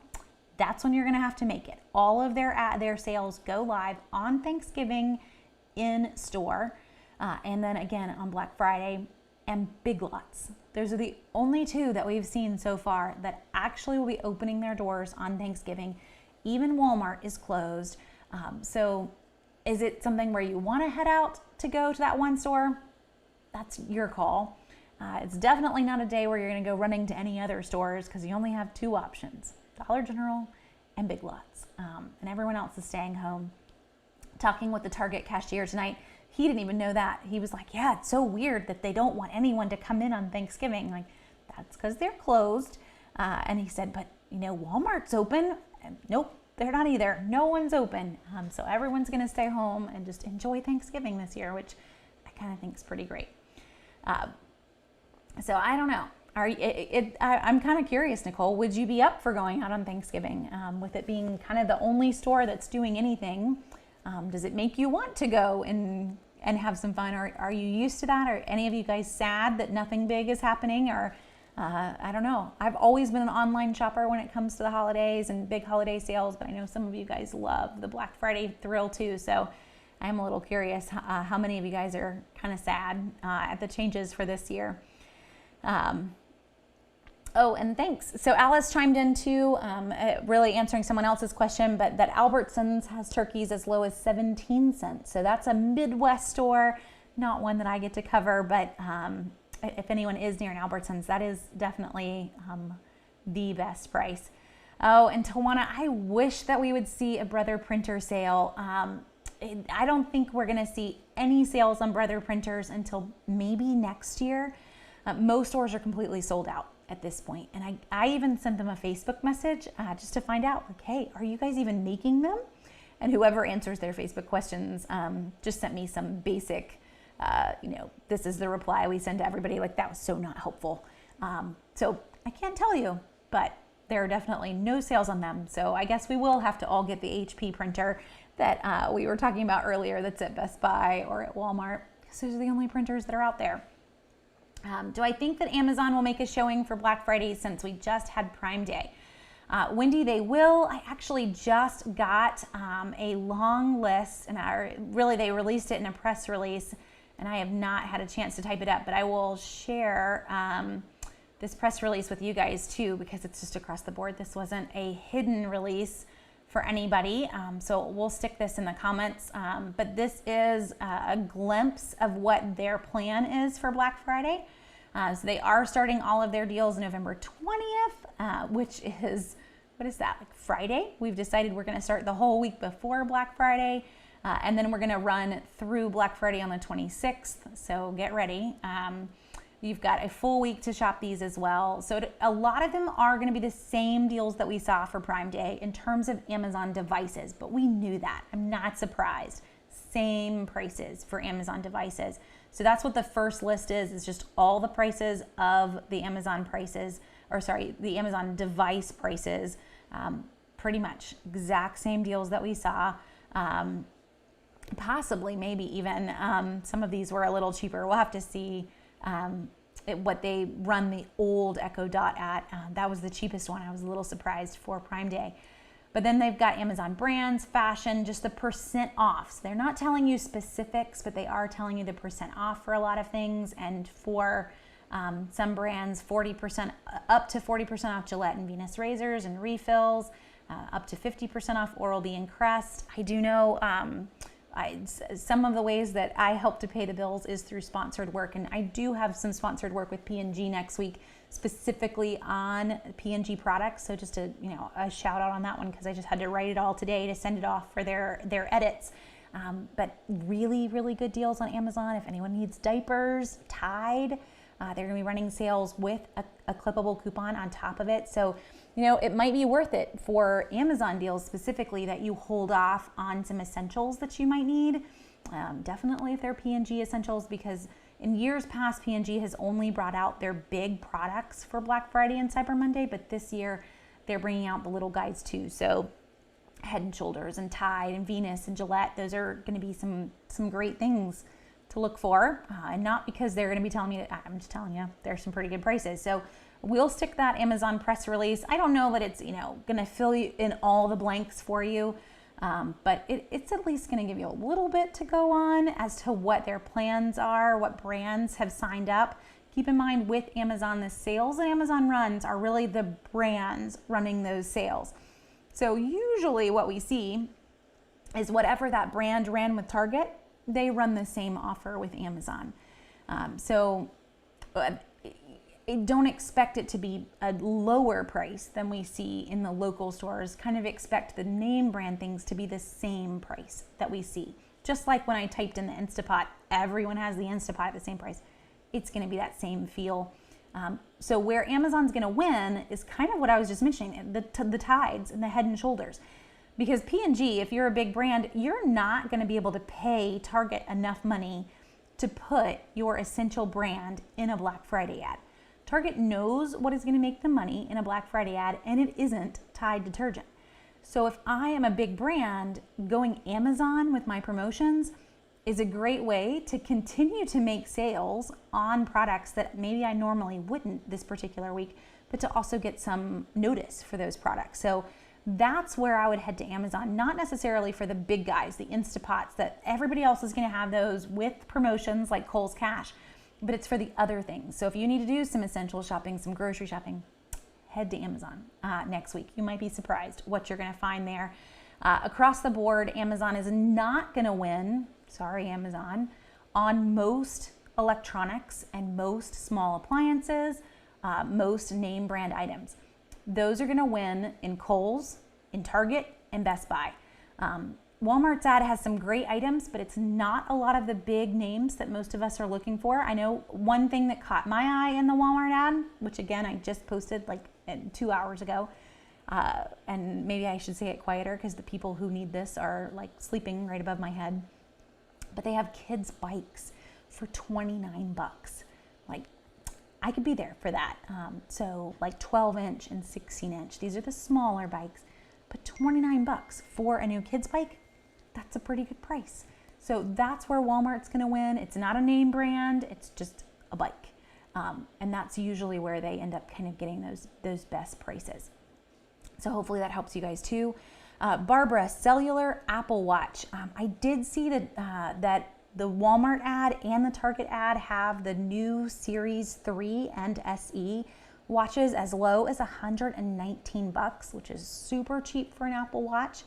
that's when you're gonna have to make it. All of their sales go live on Thanksgiving in store, and then again on Black Friday and Big Lots. Those are the only 2 that we've seen so far that actually will be opening their doors on Thanksgiving. Even Walmart is closed. So is it something where you want to head out to go to that one store? That's your call. It's definitely not a day where you're going to go running to any other stores because you only have 2 options, Dollar General and Big Lots. And everyone else is staying home. Talking with the Target cashier tonight, he didn't even know that. He was like, yeah, it's so weird that they don't want anyone to come in on Thanksgiving. Like, that's because they're closed. And he said, but Walmart's open. And nope, they're not either. No one's open. So everyone's going to stay home and just enjoy Thanksgiving this year, which I kind of think is pretty great. So I don't know. I'm kind of curious, Nicole, would you be up for going out on Thanksgiving with it being kind of the only store that's doing anything? Does it make you want to go and have some fun? Or are you used to that? Are any of you guys sad that nothing big is happening? Or I don't know. I've always been an online shopper when it comes to the holidays and big holiday sales, but I know some of you guys love the Black Friday thrill too. So I'm a little curious how many of you guys are kind of sad at the changes for this year. Oh, and thanks. So Alice chimed in too, really answering someone else's question, but that Albertsons has turkeys as low as 17 cents. So that's a Midwest store, not one that I get to cover, but if anyone is near an Albertsons, that is definitely the best price. Oh, and Tawana, I wish that we would see a Brother Printer sale. I don't think we're going to see any sales on Brother Printers until maybe next year. Most stores are completely sold out at this point. And I even sent them a Facebook message just to find out, like, hey, are you guys even making them? And whoever answers their Facebook questions just sent me some basic, this is the reply we send to everybody. Like, that was so not helpful. So I can't tell you, but there are definitely no sales on them. So I guess we will have to all get the HP printer that we were talking about earlier that's at Best Buy or at Walmart, because those are the only printers that are out there. Do I think that Amazon will make a showing for Black Friday since we just had Prime Day? Wendy, they will. I actually just got a long list, and they released it in a press release, and I have not had a chance to type it up, but I will share this press release with you guys too, because it's just across the board. This wasn't a hidden release for anybody, so we'll stick this in the comments, but this is a glimpse of what their plan is for Black Friday. So they are starting all of their deals November 20th, which is, what is that, like Friday? We've decided we're going to start the whole week before Black Friday, and then we're going to run through Black Friday on the 26th, so get ready. You've got a full week to shop these as well. So a lot of them are going to be the same deals that we saw for Prime Day in terms of Amazon devices, but we knew that. I'm not surprised. Same prices for Amazon devices. So that's what the first list is just all the prices of the Amazon prices, the Amazon device prices, pretty much exact same deals that we saw. Possibly, maybe even some of these were a little cheaper. We'll have to see what they run the old Echo Dot at. That was the cheapest one. I was a little surprised for Prime Day. But then they've got Amazon brands, fashion, just the % off. So they're not telling you specifics, but they are telling you the % off for a lot of things. And for some brands, 40% up to 40% off Gillette and Venus razors and refills, up to 50% off Oral-B and Crest. I do know Some of the ways that I help to pay the bills is through sponsored work, and I do have some sponsored work with P&G next week, specifically on P&G products. So just a shout out on that one, because I just had to write it all today to send it off for their edits. But really, really good deals on Amazon. If anyone needs diapers, Tide, they're going to be running sales with a clippable coupon on top of it. So, it might be worth it for Amazon deals specifically that you hold off on some essentials that you might need. Definitely if they're P&G essentials, because in years past, P&G has only brought out their big products for Black Friday and Cyber Monday, but this year they're bringing out the little guys too. So Head and Shoulders and Tide and Venus and Gillette, those are going to be some great things to look for, and not because they're going to be telling me, I'm just telling you, there's some pretty good prices. So we'll stick that Amazon press release. I don't know that it's, going to fill you in all the blanks for you, but it's at least going to give you a little bit to go on as to what their plans are, what brands have signed up. Keep in mind with Amazon, the sales that Amazon runs are really the brands running those sales. So usually what we see is whatever that brand ran with Target, they run the same offer with Amazon. Don't expect it to be a lower price than we see in the local stores. Kind of expect the name brand things to be the same price that we see. Just like when I typed in the Instapot, everyone has the Instapot at the same price. It's going to be that same feel. So where Amazon's going to win is kind of what I was just mentioning, the Tides and the Head and Shoulders. Because P&G, if you're a big brand, you're not going to be able to pay Target enough money to put your essential brand in a Black Friday ad. Target knows what is going to make the money in a Black Friday ad, and it isn't Tide detergent. So if I am a big brand, going Amazon with my promotions is a great way to continue to make sales on products that maybe I normally wouldn't this particular week, but to also get some notice for those products. So that's where I would head to Amazon, not necessarily for the big guys, the Instapots that everybody else is going to have those with promotions like Kohl's Cash, but it's for the other things. So if you need to do some essential shopping, some grocery shopping, head to Amazon next week. You might be surprised what you're going to find there. Across the board, Amazon is not going to win, sorry Amazon, on most electronics and most small appliances, most name brand items. Those are going to win in Kohl's, in Target, and Best Buy. Walmart's ad has some great items, but it's not a lot of the big names that most of us are looking for. I know one thing that caught my eye in the Walmart ad, which again, I just posted like 2 hours ago, and maybe I should say it quieter because the people who need this are like sleeping right above my head, but they have kids' bikes for $29. Like, I could be there for that. So like 12-inch and 16-inch. These are the smaller bikes, but $29 for a new kid's bike, that's a pretty good price. So that's where Walmart's going to win. It's not a name brand, it's just a bike. And that's usually where they end up kind of getting those best prices. So hopefully that helps you guys too. Barbara, cellular Apple Watch. I did see that the Walmart ad and the Target ad have the new Series 3 and SE watches as low as $119, which is super cheap for an Apple Watch.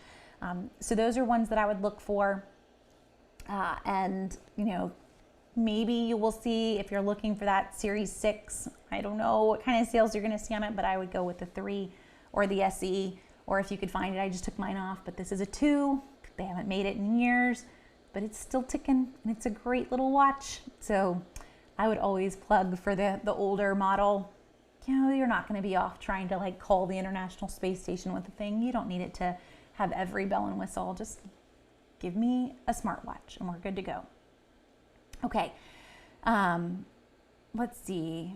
So those are ones that I would look for. And, maybe you will see if you're looking for that Series 6. I don't know what kind of sales you're going to see on it, but I would go with the 3 or the SE. Or if you could find it, I just took mine off, but this is a 2. They haven't made it in years, but it's still ticking, and it's a great little watch. So I would always plug for the older model. You're not going to be off trying to like call the International Space Station with the thing. You don't need it to have every bell and whistle. Just give me a smartwatch and we're good to go. Okay, let's see.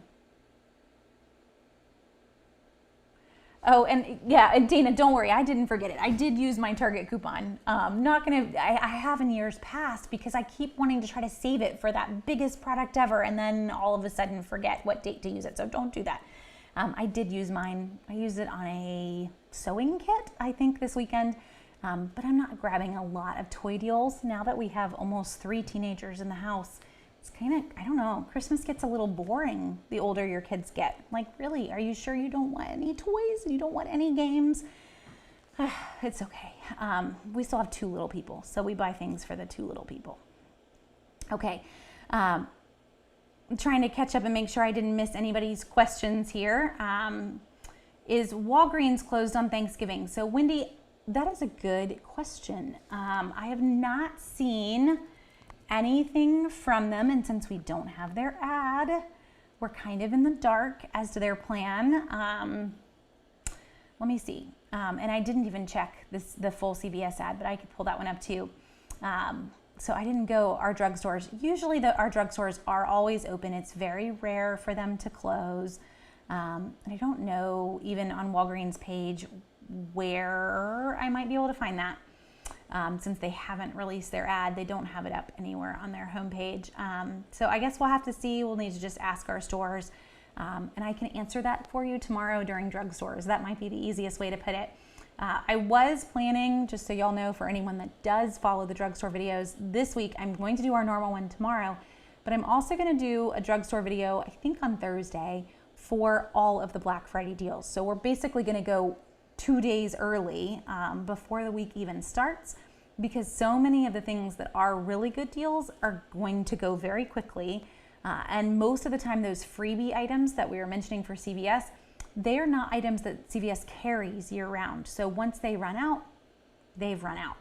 Oh, and yeah, and Dana, don't worry, I didn't forget it. I did use my Target coupon. I have in years past because I keep wanting to try to save it for that biggest product ever and then all of a sudden forget what date to use it. So don't do that. I did use mine. I used it on a sewing kit, I think, this weekend. But I'm not grabbing a lot of toy deals now that we have almost 3 teenagers in the house. It's kind of, I don't know, Christmas gets a little boring the older your kids get. Like, really, are you sure you don't want any toys? You don't want any games? It's okay. We still have 2 little people, so we buy things for the 2 little people. Okay. I'm trying to catch up and make sure I didn't miss anybody's questions here. Is Walgreens closed on Thanksgiving? So Wendy, that is a good question. I have not seen anything from them, and since we don't have their ad, we're kind of in the dark as to their plan. Let me see. And I didn't even check the full CVS ad, but I could pull that one up too. So I didn't go our drugstores. Usually our drugstores are always open. It's very rare for them to close. And I don't know even on Walgreens page where I might be able to find that. Since they haven't released their ad, they don't have it up anywhere on their homepage. So I guess we'll have to see. We'll need to just ask our stores. And I can answer that for you tomorrow during drugstores. That might be the easiest way to put it. I was planning, just so y'all know, for anyone that does follow the drugstore videos, this week I'm going to do our normal one tomorrow, but I'm also going to do a drugstore video, I think on Thursday, for all of the Black Friday deals. So we're basically going to go 2 days early before the week even starts, because so many of the things that are really good deals are going to go very quickly. And most of the time, those freebie items that we were mentioning for CVS, they are not items that CVS carries year round. So once they run out, they've run out.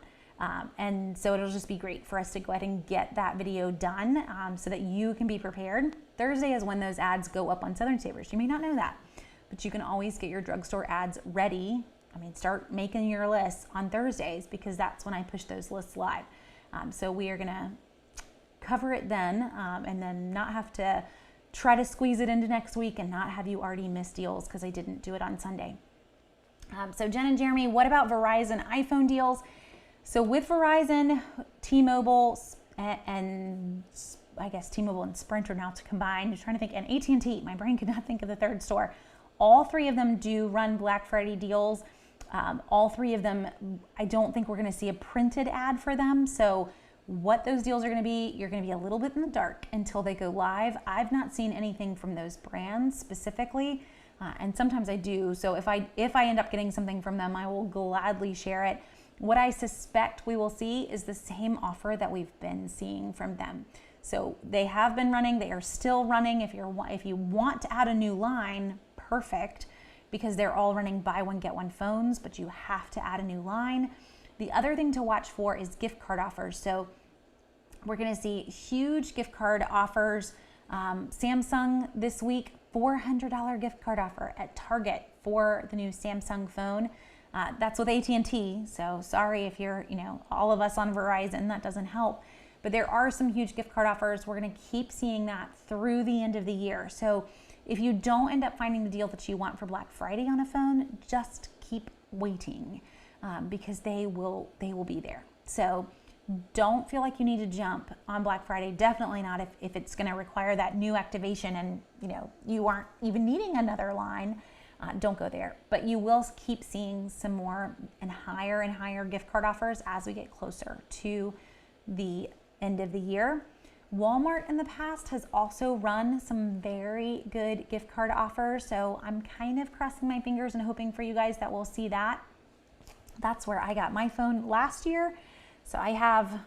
And so it'll just be great for us to go ahead and get that video done so that you can be prepared. Thursday is when those ads go up on Southern Savers. You may not know that, but you can always get your drugstore ads ready. Start making your lists on Thursdays, because that's when I push those lists live. So we are gonna cover it then, and then not have to try to squeeze it into next week and not have you already miss deals because I didn't do it on Sunday. So Jen and Jeremy, what about Verizon iPhone deals? So with Verizon, T-Mobile, and I guess T-Mobile and Sprint are now combined. I'm trying to think, and AT&T, my brain could not think of the third store. All 3 of them do run Black Friday deals. All 3 of them, I don't think we're gonna see a printed ad for them. So what those deals are going to be, you're going to be a little bit in the dark until they go live. I've not seen anything from those brands specifically, and sometimes I do. So if I end up getting something from them, I will gladly share it. What I suspect we will see is the same offer that we've been seeing from them. So they have been running, they are still running. If you want to add a new line, perfect, because they're all running buy one get one phones, but you have to add a new line. The other thing to watch for is gift card offers. So we're going to see huge gift card offers. Samsung this week, $400 gift card offer at Target for the new Samsung phone. That's with AT&T. So sorry if you're, all of us on Verizon, that doesn't help. But there are some huge gift card offers. We're going to keep seeing that through the end of the year. So if you don't end up finding the deal that you want for Black Friday on a phone, just keep waiting. Because they will be there. So don't feel like you need to jump on Black Friday. Definitely not if it's going to require that new activation and you aren't even needing another line. Don't go there. But you will keep seeing some more and higher gift card offers as we get closer to the end of the year. Walmart in the past has also run some very good gift card offers. So I'm kind of crossing my fingers and hoping for you guys that we'll see that. That's where I got my phone last year. So I have,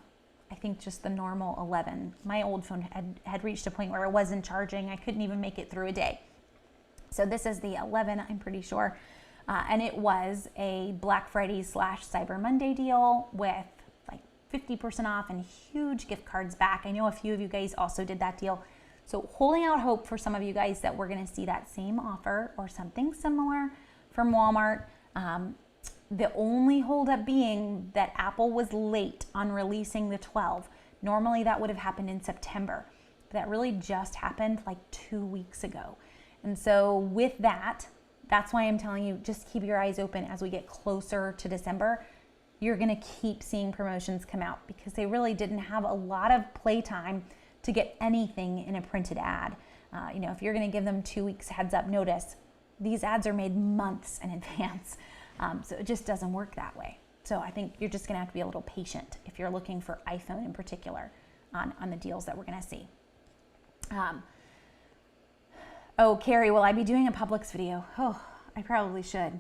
I think, just the normal 11. My old phone had reached a point where it wasn't charging. I couldn't even make it through a day. So this is the 11, I'm pretty sure. And it was a Black Friday / Cyber Monday deal with like 50% off and huge gift cards back. I know a few of you guys also did that deal. So holding out hope for some of you guys that we're going to see that same offer or something similar from Walmart. The only holdup being that Apple was late on releasing the 12. Normally that would have happened in September, but that really just happened like 2 weeks ago. And so with that, that's why I'm telling you, just keep your eyes open as we get closer to December. You're gonna keep seeing promotions come out because they really didn't have a lot of playtime to get anything in a printed ad. If you're gonna give them 2 weeks heads up notice, these ads are made months in advance. So it just doesn't work that way. So I think you're just gonna have to be a little patient if you're looking for iPhone in particular on the deals that we're gonna see. Oh, Carrie, will I be doing a Publix video? Oh, I probably should.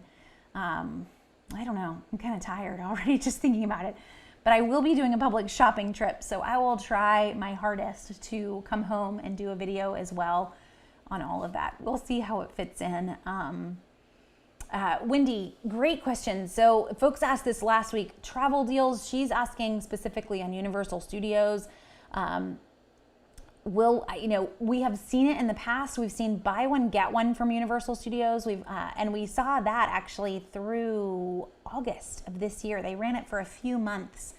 I don't know, I'm kind of tired already just thinking about it. But I will be doing a public shopping trip, so I will try my hardest to come home and do a video as well on all of that. We'll see how it fits in. Wendy, great question. So folks asked this last week, travel deals. She's asking specifically on Universal Studios. We have seen it in the past. We've seen buy one, get one from Universal Studios. And we saw that actually through August of this year. They ran it for a few months,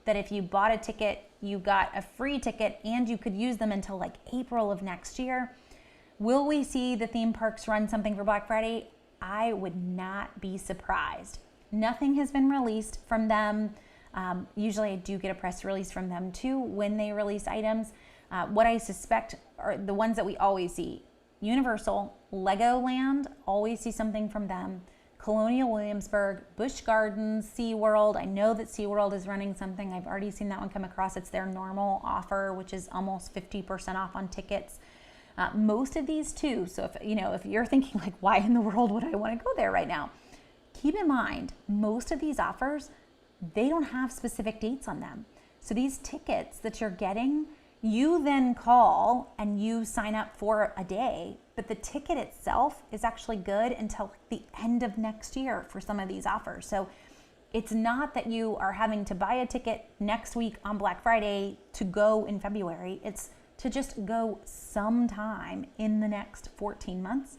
that if you bought a ticket, you got a free ticket and you could use them until like April of next year. Will we see the theme parks run something for Black Friday? I would not be surprised. Nothing has been released from them. Usually I do get a press release from them too when they release items. What I suspect are the ones that we always see. Universal, Legoland, always see something from them. Colonial Williamsburg, Busch Gardens, SeaWorld. I know that SeaWorld is running something. I've already seen that one come across. It's their normal offer, which is almost 50% off on tickets. Most of these too. So if you're thinking like, why in the world would I want to go there right now? Keep in mind, most of these offers, they don't have specific dates on them. So these tickets that you're getting, you then call and you sign up for a day, but the ticket itself is actually good until the end of next year for some of these offers. So it's not that you are having to buy a ticket next week on Black Friday to go in February. It's to just go sometime in the next 14 months.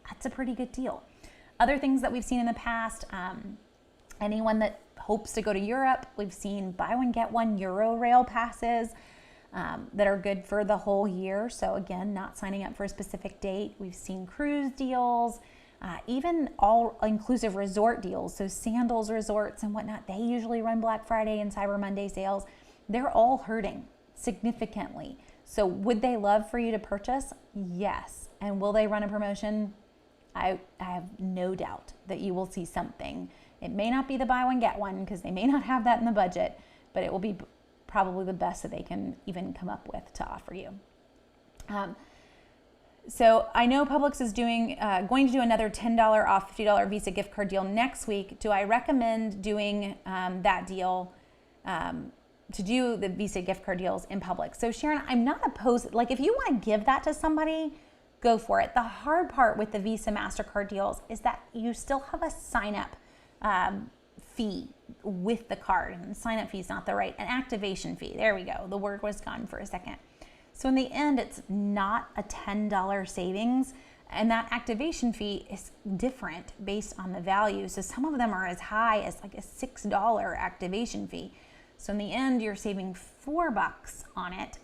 That's a pretty good deal. Other things that we've seen in the past, anyone that hopes to go to Europe, we've seen buy one, get one Eurorail passes that are good for the whole year. So again, not signing up for a specific date. We've seen cruise deals, even all-inclusive resort deals. So Sandals resorts and whatnot, they usually run Black Friday and Cyber Monday sales. They're all hurting significantly. So would they love for you to purchase? Yes. And will they run a promotion? I have no doubt that you will see something. It may not be the buy one, get one, because they may not have that in the budget, but it will be probably the best that they can even come up with to offer you. So I know Publix is going to do another $10 off $50 Visa gift card deal next week. Do I recommend doing that deal? To do the Visa gift card deals in Publix. So Sharon, I'm not opposed. Like if you want to give that to somebody, go for it. The hard part with the Visa MasterCard deals is that you still have a sign up fee with the card. And sign up fee is not an activation fee. There we go. The word was gone for a second. So in the end, it's not a $10 savings. And that activation fee is different based on the value. So some of them are as high as like a $6 activation fee. So in the end, you're saving $4 on it.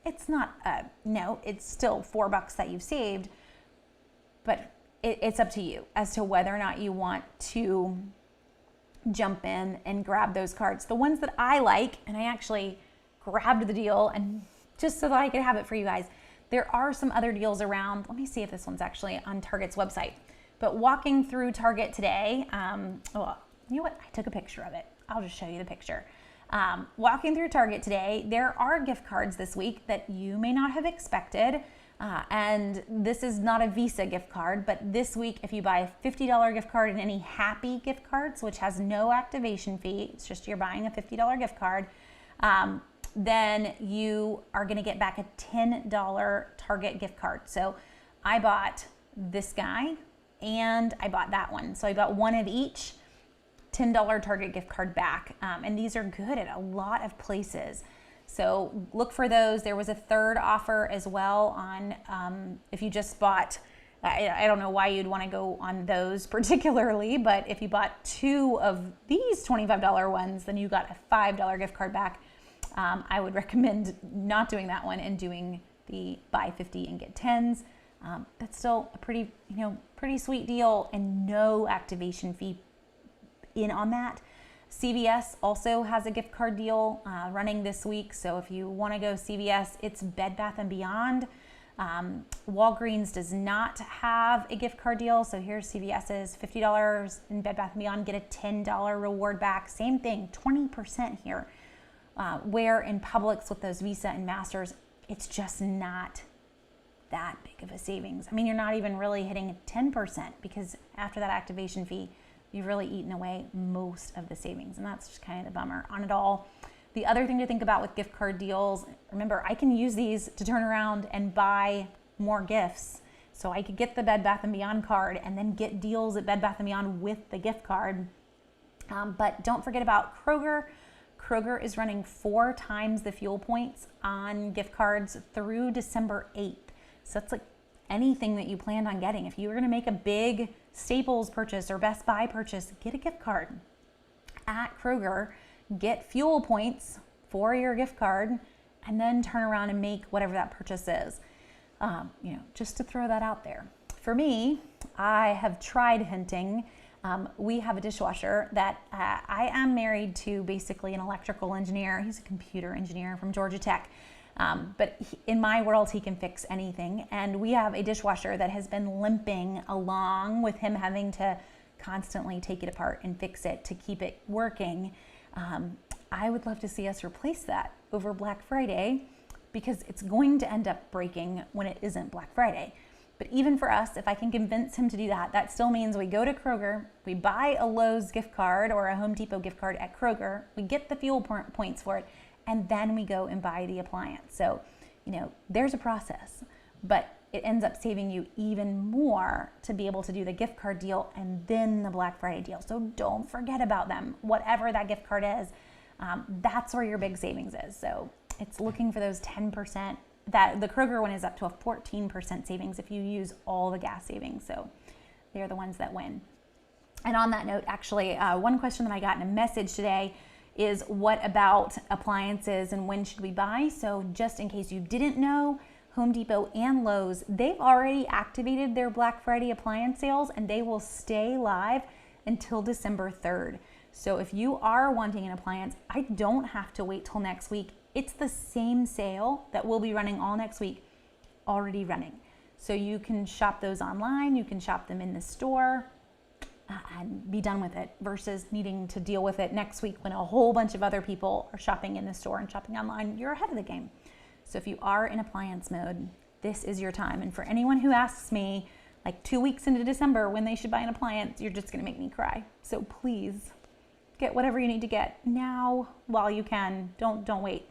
It's not, it's still $4 that you've saved, but it's up to you as to whether or not you want to jump in and grab those cards. The ones that I like, and I actually grabbed the deal and just so that I could have it for you guys. There are some other deals around. Let me see if this one's actually on Target's website. But walking through Target today, you know what? I took a picture of it. I'll just show you the picture. Walking through Target today, there are gift cards this week that you may not have expected. And this is not a Visa gift card, but this week, if you buy a $50 gift card in any Happy gift cards, which has no activation fee, it's just you're buying a $50 gift card, then you are going to get back a $10 Target gift card. So I bought this guy and I bought that one. So I bought one of each. $10 Target gift card back. And these are good at a lot of places. So look for those. There was a third offer as well on if you just bought, I don't know why you'd want to go on those particularly, but if you bought two of these $25 ones, then you got a $5 gift card back. I would recommend not doing that one and doing the buy 50 and get 10s. That's still a pretty sweet deal and no activation fee in on that. CVS also has a gift card deal running this week. So if you want to go CVS, it's Bed Bath & Beyond. Walgreens does not have a gift card deal. So here's CVS's $50 in Bed Bath & Beyond, get a $10 reward back. Same thing, 20% here. Where in Publix with those Visa and Masters, it's just not that big of a savings. I mean, you're not even really hitting 10% because after that activation fee, you've really eaten away most of the savings, and that's just kind of the bummer on it all. The other thing to think about with gift card deals, remember, I can use these to turn around and buy more gifts. So I could get the Bed Bath & Beyond card and then get deals at Bed Bath & Beyond with the gift card. But don't forget about Kroger. Kroger is running 4 times the fuel points on gift cards through December 8th. So it's like anything that you planned on getting. If you were going to make a big Staples purchase or Best Buy purchase, get a gift card at Kroger, get fuel points for your gift card, and then turn around and make whatever that purchase is. Just to throw that out there. For me, I have tried hinting. We have a dishwasher that I am married to basically an electrical engineer. He's a computer engineer from Georgia Tech. But in my world, he can fix anything. And we have a dishwasher that has been limping along with him having to constantly take it apart and fix it to keep it working. I would love to see us replace that over Black Friday, because it's going to end up breaking when it isn't Black Friday. But even for us, if I can convince him to do that, that still means we go to Kroger, we buy a Lowe's gift card or a Home Depot gift card at Kroger, we get the fuel points for it, and then we go and buy the appliance. So, there's a process, but it ends up saving you even more to be able to do the gift card deal and then the Black Friday deal. So don't forget about them. Whatever that gift card is, that's where your big savings is. So it's looking for those 10%. That the Kroger one is up to a 14% savings if you use all the gas savings. So they're the ones that win. And on that note, actually, one question that I got in a message today is, what about appliances and when should we buy? So just in case you didn't know, Home Depot and Lowe's, they've already activated their Black Friday appliance sales, and they will stay live until December 3rd. So if you are wanting an appliance, I don't have to wait till next week. It's the same sale that will be running all next week, already running. So you can shop those online, you can shop them in the store, and be done with it, versus needing to deal with it next week when a whole bunch of other people are shopping in the store and shopping online. You're ahead of the game. So if you are in appliance mode, this is your time. And for anyone who asks me like 2 weeks into December when they should buy an appliance, you're just gonna make me cry. So please get whatever you need to get now while you can. Don't wait.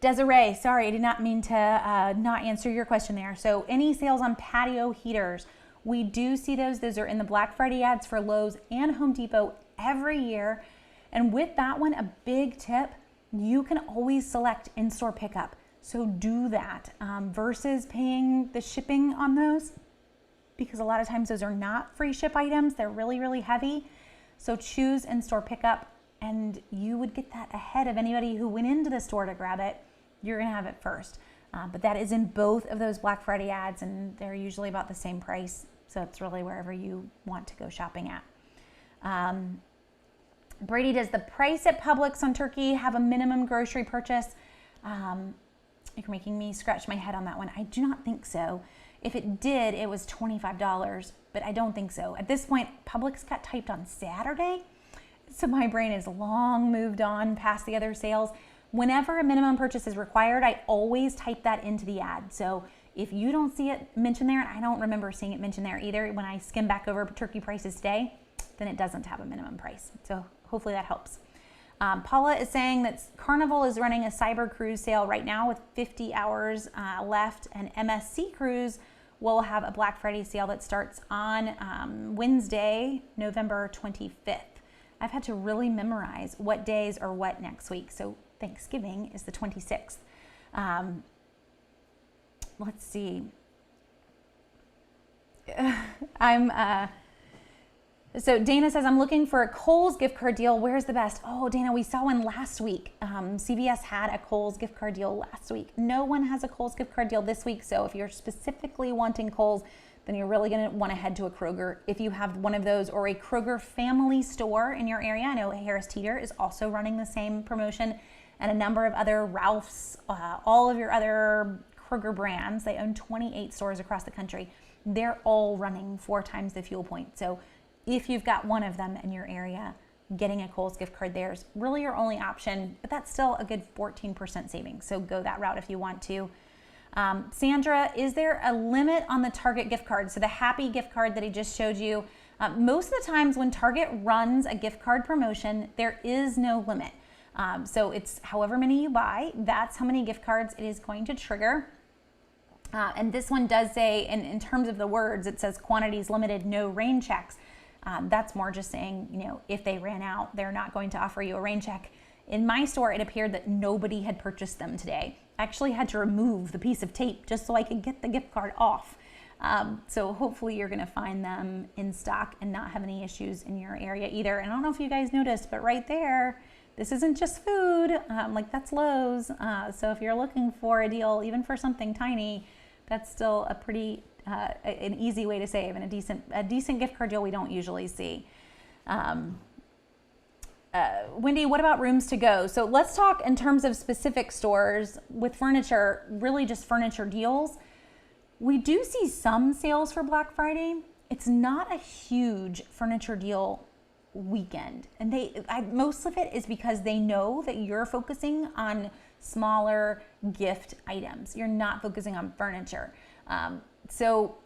Desiree, sorry, I did not mean to not answer your question there. So any sales on patio heaters, we do see those. Those are in the Black Friday ads for Lowe's and Home Depot every year. And with that one, a big tip, you can always select in-store pickup. So do that versus paying the shipping on those, because a lot of times those are not free ship items. They're really, really heavy. So choose in-store pickup, and you would get that ahead of anybody who went into the store to grab it. You're gonna have it first. But that is in both of those Black Friday ads, and they're usually about the same price. So it's really wherever you want to go shopping at. Brady, does the price at Publix on turkey have a minimum grocery purchase? You're making me scratch my head on that one. I do not think so. If it did, it was $25, but I don't think so. At this point, Publix got typed on Saturday, so my brain is long moved on past the other sales. Whenever a minimum purchase is required, I always type that into the ad. So if you don't see it mentioned there, and I don't remember seeing it mentioned there either when I skim back over turkey prices today, then it doesn't have a minimum price. So hopefully that helps. Paula is saying that Carnival is running a Cyber Cruise sale right now with 50 hours left, and MSC Cruise will have a Black Friday sale that starts on Wednesday, November 25th. I've had to really memorize what days are what next week. So Thanksgiving is the 26th. Let's see. So Dana says, I'm looking for a Kohl's gift card deal. Where's the best? Oh, Dana, we saw one last week. CVS had a Kohl's gift card deal last week. No one has a Kohl's gift card deal this week. So if you're specifically wanting Kohl's, then you're really going to want to head to a Kroger. If you have one of those or a Kroger family store in your area, I know Harris Teeter is also running the same promotion, and a number of other Ralph's, all of your other Kroger brands. They own 28 stores across the country. They're all running 4 times the fuel point. So if you've got one of them in your area, getting a Kohl's gift card there is really your only option, but that's still a good 14% savings. So go that route if you want to. Sandra, is there a limit on the Target gift card? So the Happy gift card that I just showed you, Most of the times when Target runs a gift card promotion, there is no limit. So it's however many you buy, that's how many gift cards it is going to trigger. And this one does say, in terms of the words, it says quantities limited, no rain checks. That's more just saying, if they ran out, they're not going to offer you a rain check. In my store, it appeared that nobody had purchased them today. I actually had to remove the piece of tape just so I could get the gift card off. So hopefully you're going to find them in stock and not have any issues in your area either. And I don't know if you guys noticed, but right there, this isn't just food, that's Lowe's. So if you're looking for a deal, even for something tiny, that's still a pretty, an easy way to save, and a decent gift card deal we don't usually see. Wendy, what about rooms to go? So let's talk in terms of specific stores with furniture, really just furniture deals. We do see some sales for Black Friday. It's not a huge furniture deal weekend. And most of it is because they know that you're focusing on smaller gift items. You're not focusing on furniture. So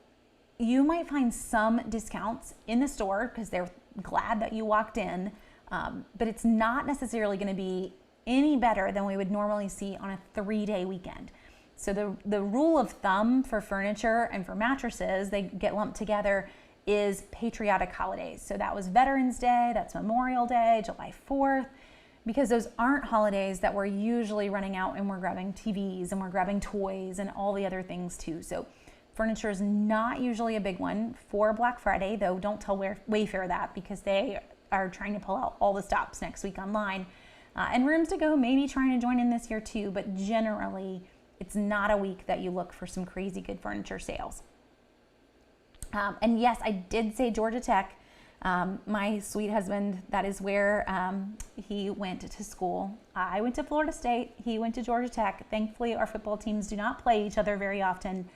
you might find some discounts in the store because they're glad that you walked in. But it's not necessarily going to be any better than we would normally see on a 3-day weekend. So the rule of thumb for furniture and for mattresses, they get lumped together, is patriotic holidays. So that was Veterans Day, that's Memorial Day, July 4th, because those aren't holidays that we're usually running out and we're grabbing TVs and we're grabbing toys and all the other things too. So furniture is not usually a big one for Black Friday, though don't tell Wayfair that because they are trying to pull out all the stops next week online. And rooms to go may be trying to join in this year too, but generally it's not a week that you look for some crazy good furniture sales. And yes, I did say Georgia Tech. My sweet husband, that is where he went to school. I went to Florida State. He went to Georgia Tech. Thankfully, our football teams do not play each other very often,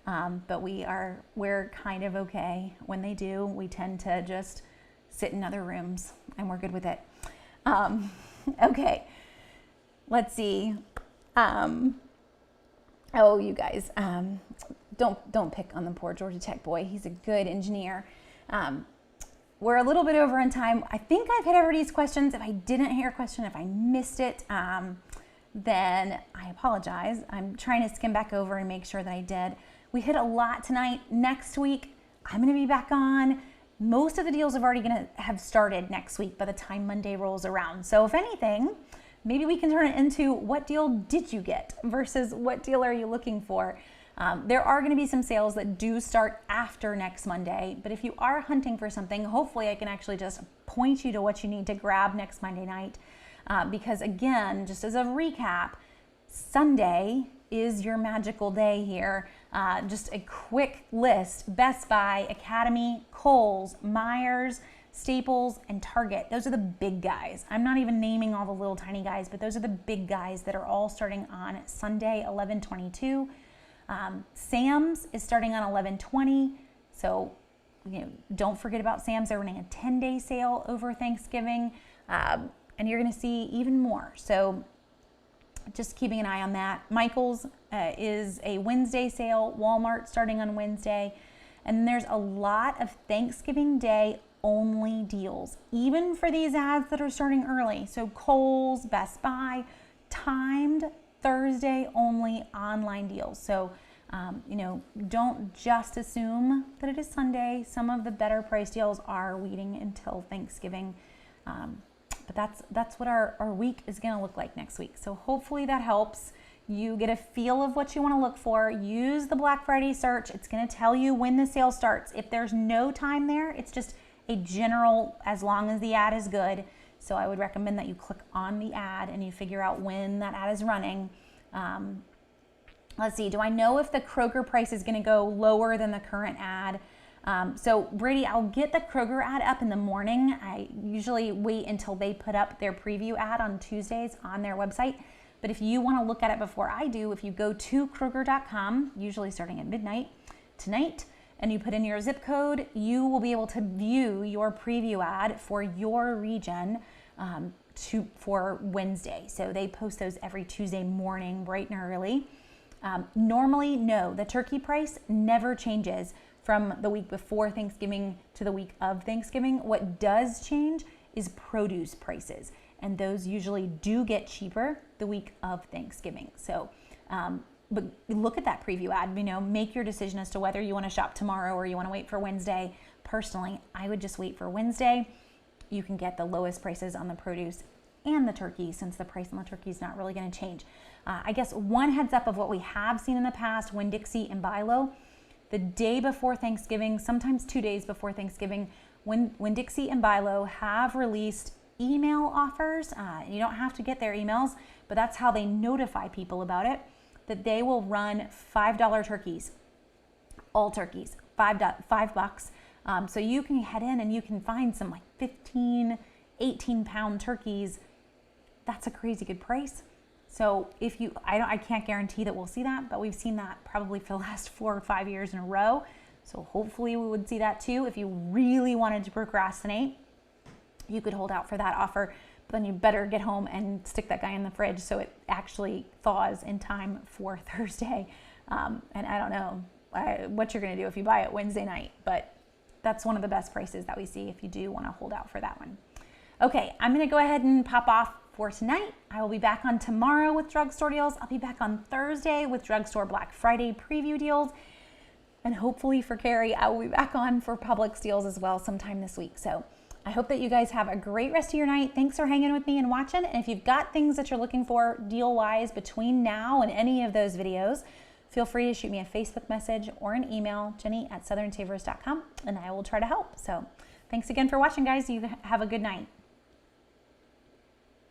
but we're kind of okay when they do. We tend to just sit in other rooms, and we're good with it. Okay, let's see. Oh, you guys, don't pick on the poor Georgia Tech boy. He's a good engineer. We're a little bit over on time. I think I've hit everybody's questions. If I didn't hit your question, if I missed it, then I apologize. I'm trying to skim back over and make sure that I did. We hit a lot tonight. Next week, I'm going to be back on. Most of the deals are already going to have started next week by the time Monday rolls around. So if anything, maybe we can turn it into what deal did you get versus what deal are you looking for? There are going to be some sales that do start after next Monday, but if you are hunting for something, hopefully I can actually just point you to what you need to grab next Monday night. Because again, just as a recap, Sunday is your magical day here. Just a quick list: Best Buy, Academy, Kohl's, Myers, Staples, and Target. Those are the big guys. I'm not even naming all the little tiny guys, but those are the big guys that are all starting on Sunday, 11/22. Sam's is starting on 11/20. So, don't forget about Sam's. They're running a 10-day sale over Thanksgiving, and you're going to see even more. So, just keeping an eye on that. Michael's is a Wednesday sale. Walmart starting on Wednesday, and there's a lot of Thanksgiving Day only deals, even for these ads that are starting early. So Kohl's, Best Buy, timed Thursday only online deals. So, don't just assume that it is Sunday. Some of the better price deals are waiting until Thanksgiving. But that's what our week is going to look like next week. So hopefully that helps. You get a feel of what you want to look for. Use the Black Friday search. It's going to tell you when the sale starts. If there's no time there, it's just a general, as long as the ad is good. So I would recommend that you click on the ad and you figure out when that ad is running. Let's see, do I know if the Kroger price is going to go lower than the current ad? So Brady, I'll get the Kroger ad up in the morning. I usually wait until they put up their preview ad on Tuesdays on their website. But if you want to look at it before I do, if you go to Kroger.com, usually starting at midnight tonight, and you put in your zip code, you will be able to view your preview ad for your region for Wednesday. So they post those every Tuesday morning, bright and early. Normally, no, the turkey price never changes from the week before Thanksgiving to the week of Thanksgiving. What does change is produce prices, and those usually do get cheaper the week of Thanksgiving. So, but look at that preview ad, make your decision as to whether you want to shop tomorrow or you want to wait for Wednesday. Personally, I would just wait for Wednesday. You can get the lowest prices on the produce and the turkey, since the price on the turkey is not really going to change. I guess one heads up of what we have seen in the past: Winn-Dixie and Buy-Low, the day before Thanksgiving, sometimes 2 days before Thanksgiving, Winn-Dixie and Buy-Low have released email offers. You don't have to get their emails, but that's how they notify people about it, that they will run $5 turkeys, all turkeys, $5. So you can head in and you can find some like 15, 18-pound turkeys. That's a crazy good price. So if you, I can't guarantee that we'll see that, but we've seen that probably for the last 4 or 5 years in a row. So hopefully we would see that too. If you really wanted to procrastinate, you could hold out for that offer, but then you better get home and stick that guy in the fridge so it actually thaws in time for Thursday. And I don't know what you're going to do if you buy it Wednesday night, but that's one of the best prices that we see if you do want to hold out for that one. Okay, I'm going to go ahead and pop off for tonight. I will be back on tomorrow with Drugstore deals. I'll be back on Thursday with Drugstore Black Friday preview deals. And hopefully for Carrie, I will be back on for Publix deals as well sometime this week. So I hope that you guys have a great rest of your night. Thanks for hanging with me and watching. And if you've got things that you're looking for deal-wise between now and any of those videos, feel free to shoot me a Facebook message or an email, jenny@southernsavers.com, and I will try to help. So thanks again for watching, guys. You have a good night.